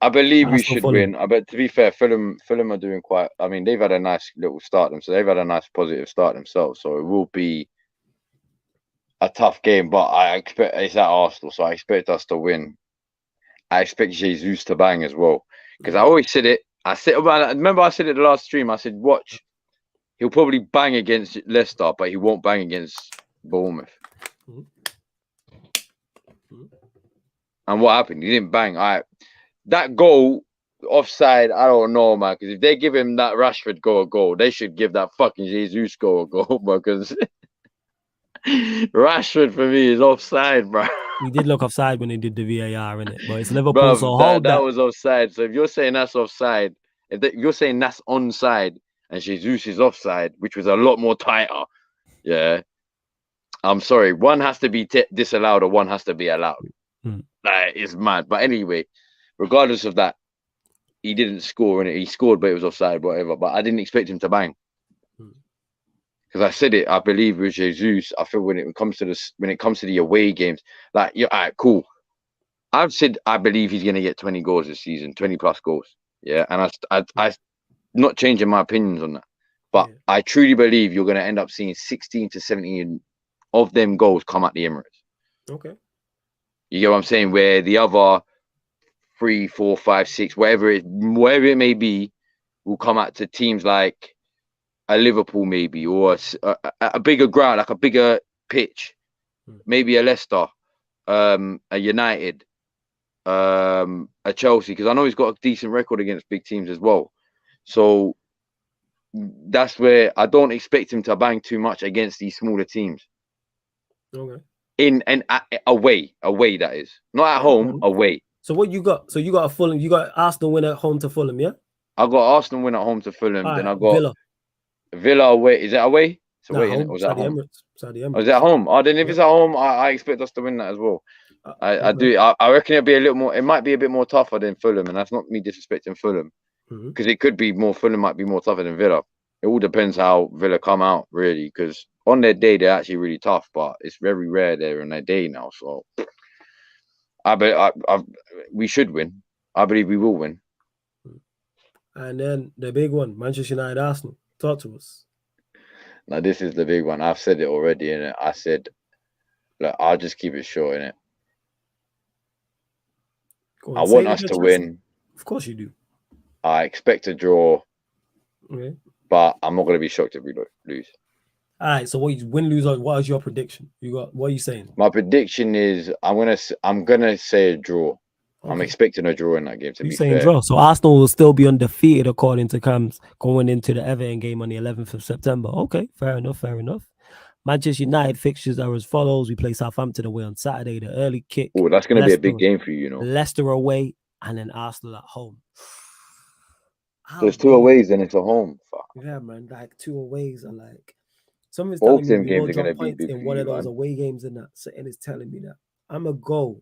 I believe we should win. But to be fair, Fulham are doing quite, I mean, they've had a nice little start so they've had a nice positive start themselves. So it will be a tough game, but I expect it's at Arsenal, so I expect us to win. I expect Jesus to bang as well. Because I always said it. Remember I said it the last stream. I said, watch, he'll probably bang against Leicester, but he won't bang against Bournemouth. And what happened? He didn't bang. That goal offside, I don't know, man. Because if they give him that Rashford goal, they should give that fucking Jesus goal a goal, because Rashford for me is offside, bro. We did look offside when they did the VAR, innit? But it's Liverpool, so hold that was offside. So if you're saying that's offside, you're saying that's onside and Jesus is offside, which was a lot more tighter, yeah, I'm sorry. One has to be disallowed or one has to be allowed. That is mad. But anyway, regardless of that, he didn't score, and he scored, but it was offside, whatever. But I didn't expect him to bang. Because I said it, I believe with Jesus. I feel when it comes to the away games, like, yeah, all right, cool. I've said I believe he's gonna get 20 goals this season, 20 plus goals. Yeah, and I not changing my opinions on that, but I truly believe you're gonna end up seeing 16 to 17 of them goals come at the Emirates. Okay. You get what I'm saying? Where the other 3, 4, 5, 6, whatever it may be, will come out to teams like a Liverpool maybe, or a bigger ground, like a bigger pitch, maybe a Leicester, a United, a Chelsea, because I know he's got a decent record against big teams as well. So that's where I don't expect him to bang too much against these smaller teams. Okay. Away that is, not at home, away. So what you got? So you got a Fulham, you got Arsenal win at home to Fulham, yeah? I got Arsenal win at home to Fulham. Then I got Villa away. Is it away? It's away, innit? home. Was It's at at the home? Emirates. It's at the Oh, is it at Emirates. home? Oh, then if Yeah. it's at home, I expect us to win that as well. I Okay. do. I reckon it'll be a little more. It might be a bit more tougher than Fulham, and that's not me disrespecting Fulham, because it could be more. Fulham might be more tougher than Villa. It all depends how Villa come out, really, because on their day they're actually really tough, but it's very rare they're on their day now. So we should win. I believe we will win. And then the big one, Manchester United, Arsenal. Talk to us. Now this is the big one. I've said it already, innit? I said, look, I'll just keep it short, innit? I want us to win. Of course you do. I expect a draw, Okay. but I'm not going to be shocked if we lose. All right. So win, lose, or what is your prediction? What are you saying? My prediction is I'm gonna say a draw. Okay. I'm expecting a draw in that game. You're saying draw. So Arsenal will still be undefeated according to Cam's going into the Everton game on the 11th of September. Okay, fair enough. Manchester United fixtures are as follows. We play Southampton away on Saturday, the early kick. Oh, that's going to be a big game for you, Leicester away and then Arsenal at home. There's two aways and it's a home. Yeah, man. Like 2 aways are like something's both telling them me games we are going to points be big in one of those away games and that. So, and it's telling me that I'm a go.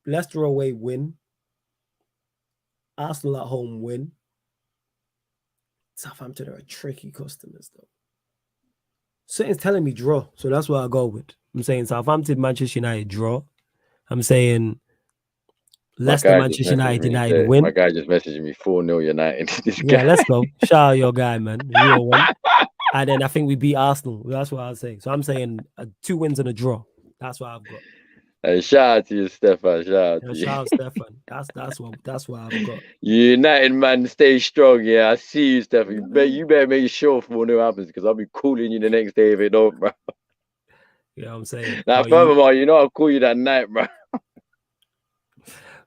Leicester away win. Arsenal at home win. Southampton are tricky customers though. Something's telling me draw, so that's what I go with. I'm saying Southampton, Manchester United draw. I'm saying Leicester, Manchester United win. My guy just messaging me 4-0 United. Yeah, let's go. Shout out your guy, man. Real one. And then I think we beat Arsenal. That's what I was saying. So I'm saying 2 wins and a draw. That's what I've got. Hey, shout out to you, Stefan. Shout out to you. Shout out, Stefan. That's what I've got. United, man, stay strong. Yeah, I see you, Stefan. You better make sure 4-0 happens, because I'll be calling you the next day if it don't, bro. You know what I'm saying? Now, furthermore, I'll call you that night, bro.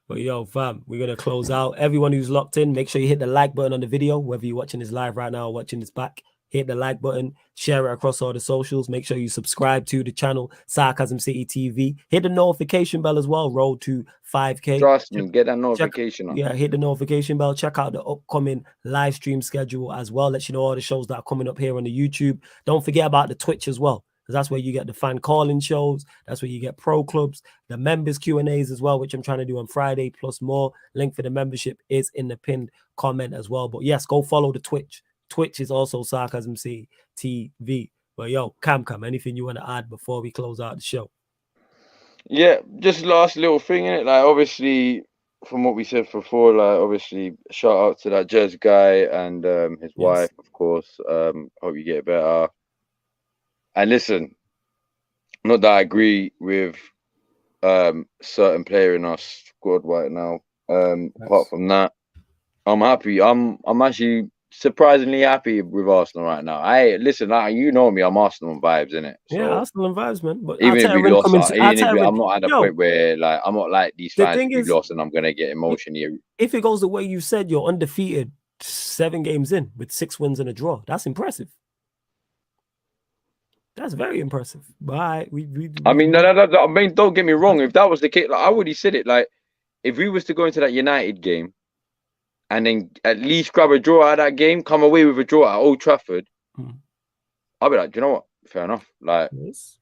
But yo, fam, we're going to close out. Everyone who's locked in, make sure you hit the like button on the video, whether you're watching this live right now or watching this back. Hit the like button, share it across all the socials. Make sure you subscribe to the channel, Sarcasm City TV. Hit the notification bell as well. Roll to 5K. Trust me, get that notification on. Yeah, hit the notification bell. Check out the upcoming live stream schedule as well. Let you know all the shows that are coming up here on the YouTube. Don't forget about the Twitch as well, because that's where you get the fan calling shows. That's where you get pro clubs, the members Q&As as well, which I'm trying to do on Friday, plus more. Link for the membership is in the pinned comment as well. But yes, go follow the Twitch. Twitch is also Sarcasm City TV. But yo, Cam, anything you want to add before we close out the show? Yeah, just last little thing in it. Like, obviously, from what we said before, like, obviously, shout out to that Jez guy and his wife, of course. Hope you get better. And listen, not that I agree with certain player in our squad right now. Apart from that, I'm happy. I'm actually surprisingly happy with Arsenal right now. Listen, you know me, I'm Arsenal vibes, innit? So, yeah, Arsenal vibes, man. But even if we lost, I'm not at a point where, like, I'm not like these fans if we lost and I'm gonna get emotionally. If it goes the way you said, you're undefeated 7 games in with 6 wins and a draw. That's impressive. That's very impressive. But I mean, don't get me wrong. If that was the case, like, I already said it. Like, if we was to go into that United game and then at least grab a draw out of that game, come away with a draw at Old Trafford, I'll be like, do you know what? Fair enough. Like,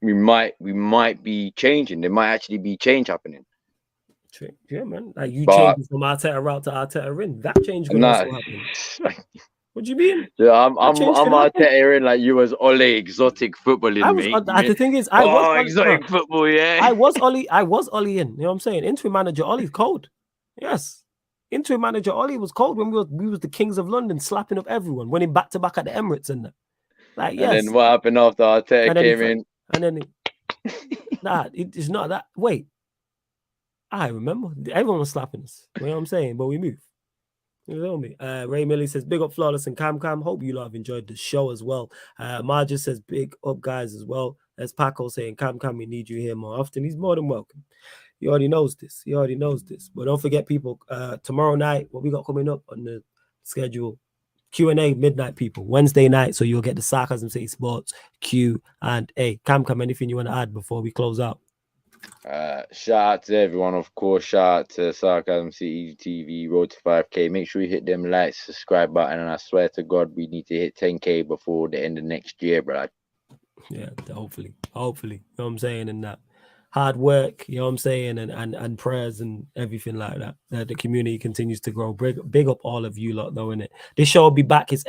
we might be changing. There might actually be change happening. Yeah, man. Like, you changing from Arteta out to Arteta in. That change could also happen. What do you mean? Yeah, I'm Arteta in like you was Ole exotic footballing, mate. The thing is, exotic football, yeah. I was Ole in. You know what I'm saying? Interim manager Ole's cold. Yes. Interim manager Ole was cold when we was the kings of London, slapping up everyone, winning back-to-back at the Emirates and that. Like, yes. And then what happened after Arteta came in? And then it's not that. Wait. I remember. Everyone was slapping us. You know what I'm saying? But we moved. You know me. Ray Millie says, big up Flawless and Cam. Hope you lot have enjoyed the show as well. Marja says, big up guys as well. There's Paco saying, Cam, we need you here more often. He's more than welcome. He already knows this. But don't forget, people, tomorrow night, what we got coming up on the schedule, Q&A midnight, people. Wednesday night, so you'll get the Sarcasm City Sports Q&A. Cam, anything you want to add before we close out? Shout out to everyone, of course. Shout out to Sarcasm City TV, Road to 5K. Make sure you hit them like, subscribe button, and I swear to God, we need to hit 10K before the end of next year, bro. Yeah, hopefully, you know what I'm saying, and that hard work, you know what I'm saying, and prayers and everything like that. That the community continues to grow. Big up all of you lot, though, innit? This show will be back. It's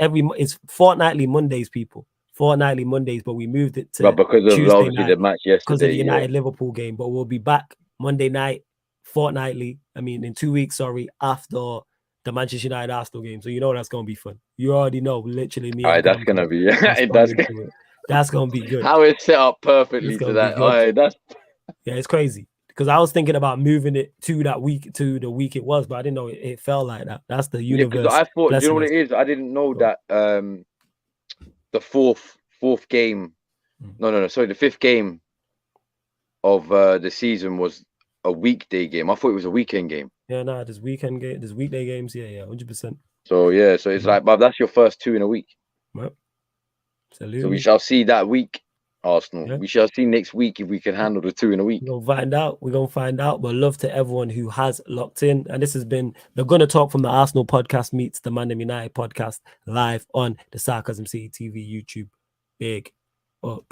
fortnightly Mondays, people. Fortnightly Mondays, but we moved it to But because of Tuesday obviously night the match because of the yesterday, United Liverpool game. But we'll be back Monday night, fortnightly. I mean, in 2 weeks, sorry, after the Manchester United Arsenal game. So you know that's gonna be fun. You already know, literally, me and that's Gams gonna be responding to it. That's gonna be good. how it's set up It's perfectly to gonna be that. good. That's Yeah, it's crazy because I was thinking about moving it to that week, to the week it was, but I didn't know it fell like that. That's the yeah, because universe I thought, do you know blessing what us. it is? I didn't know So, that the fourth game, no, sorry, the fifth game of the season was a weekday game. I thought it was a weekend game. yeah, nah, there's weekday games. Yeah, 100%. So yeah, so it's like, but that's your first 2 in a week. Well, So we salute. shall see that week, Arsenal. Yeah. We shall see next week if we can handle the 2 in a week. We're gonna find out. But love to everyone who has locked in. And this has been the Gonna Talk from the Arsenal podcast meets the ManDem United podcast live on the Sarcasm City TV YouTube. Big up.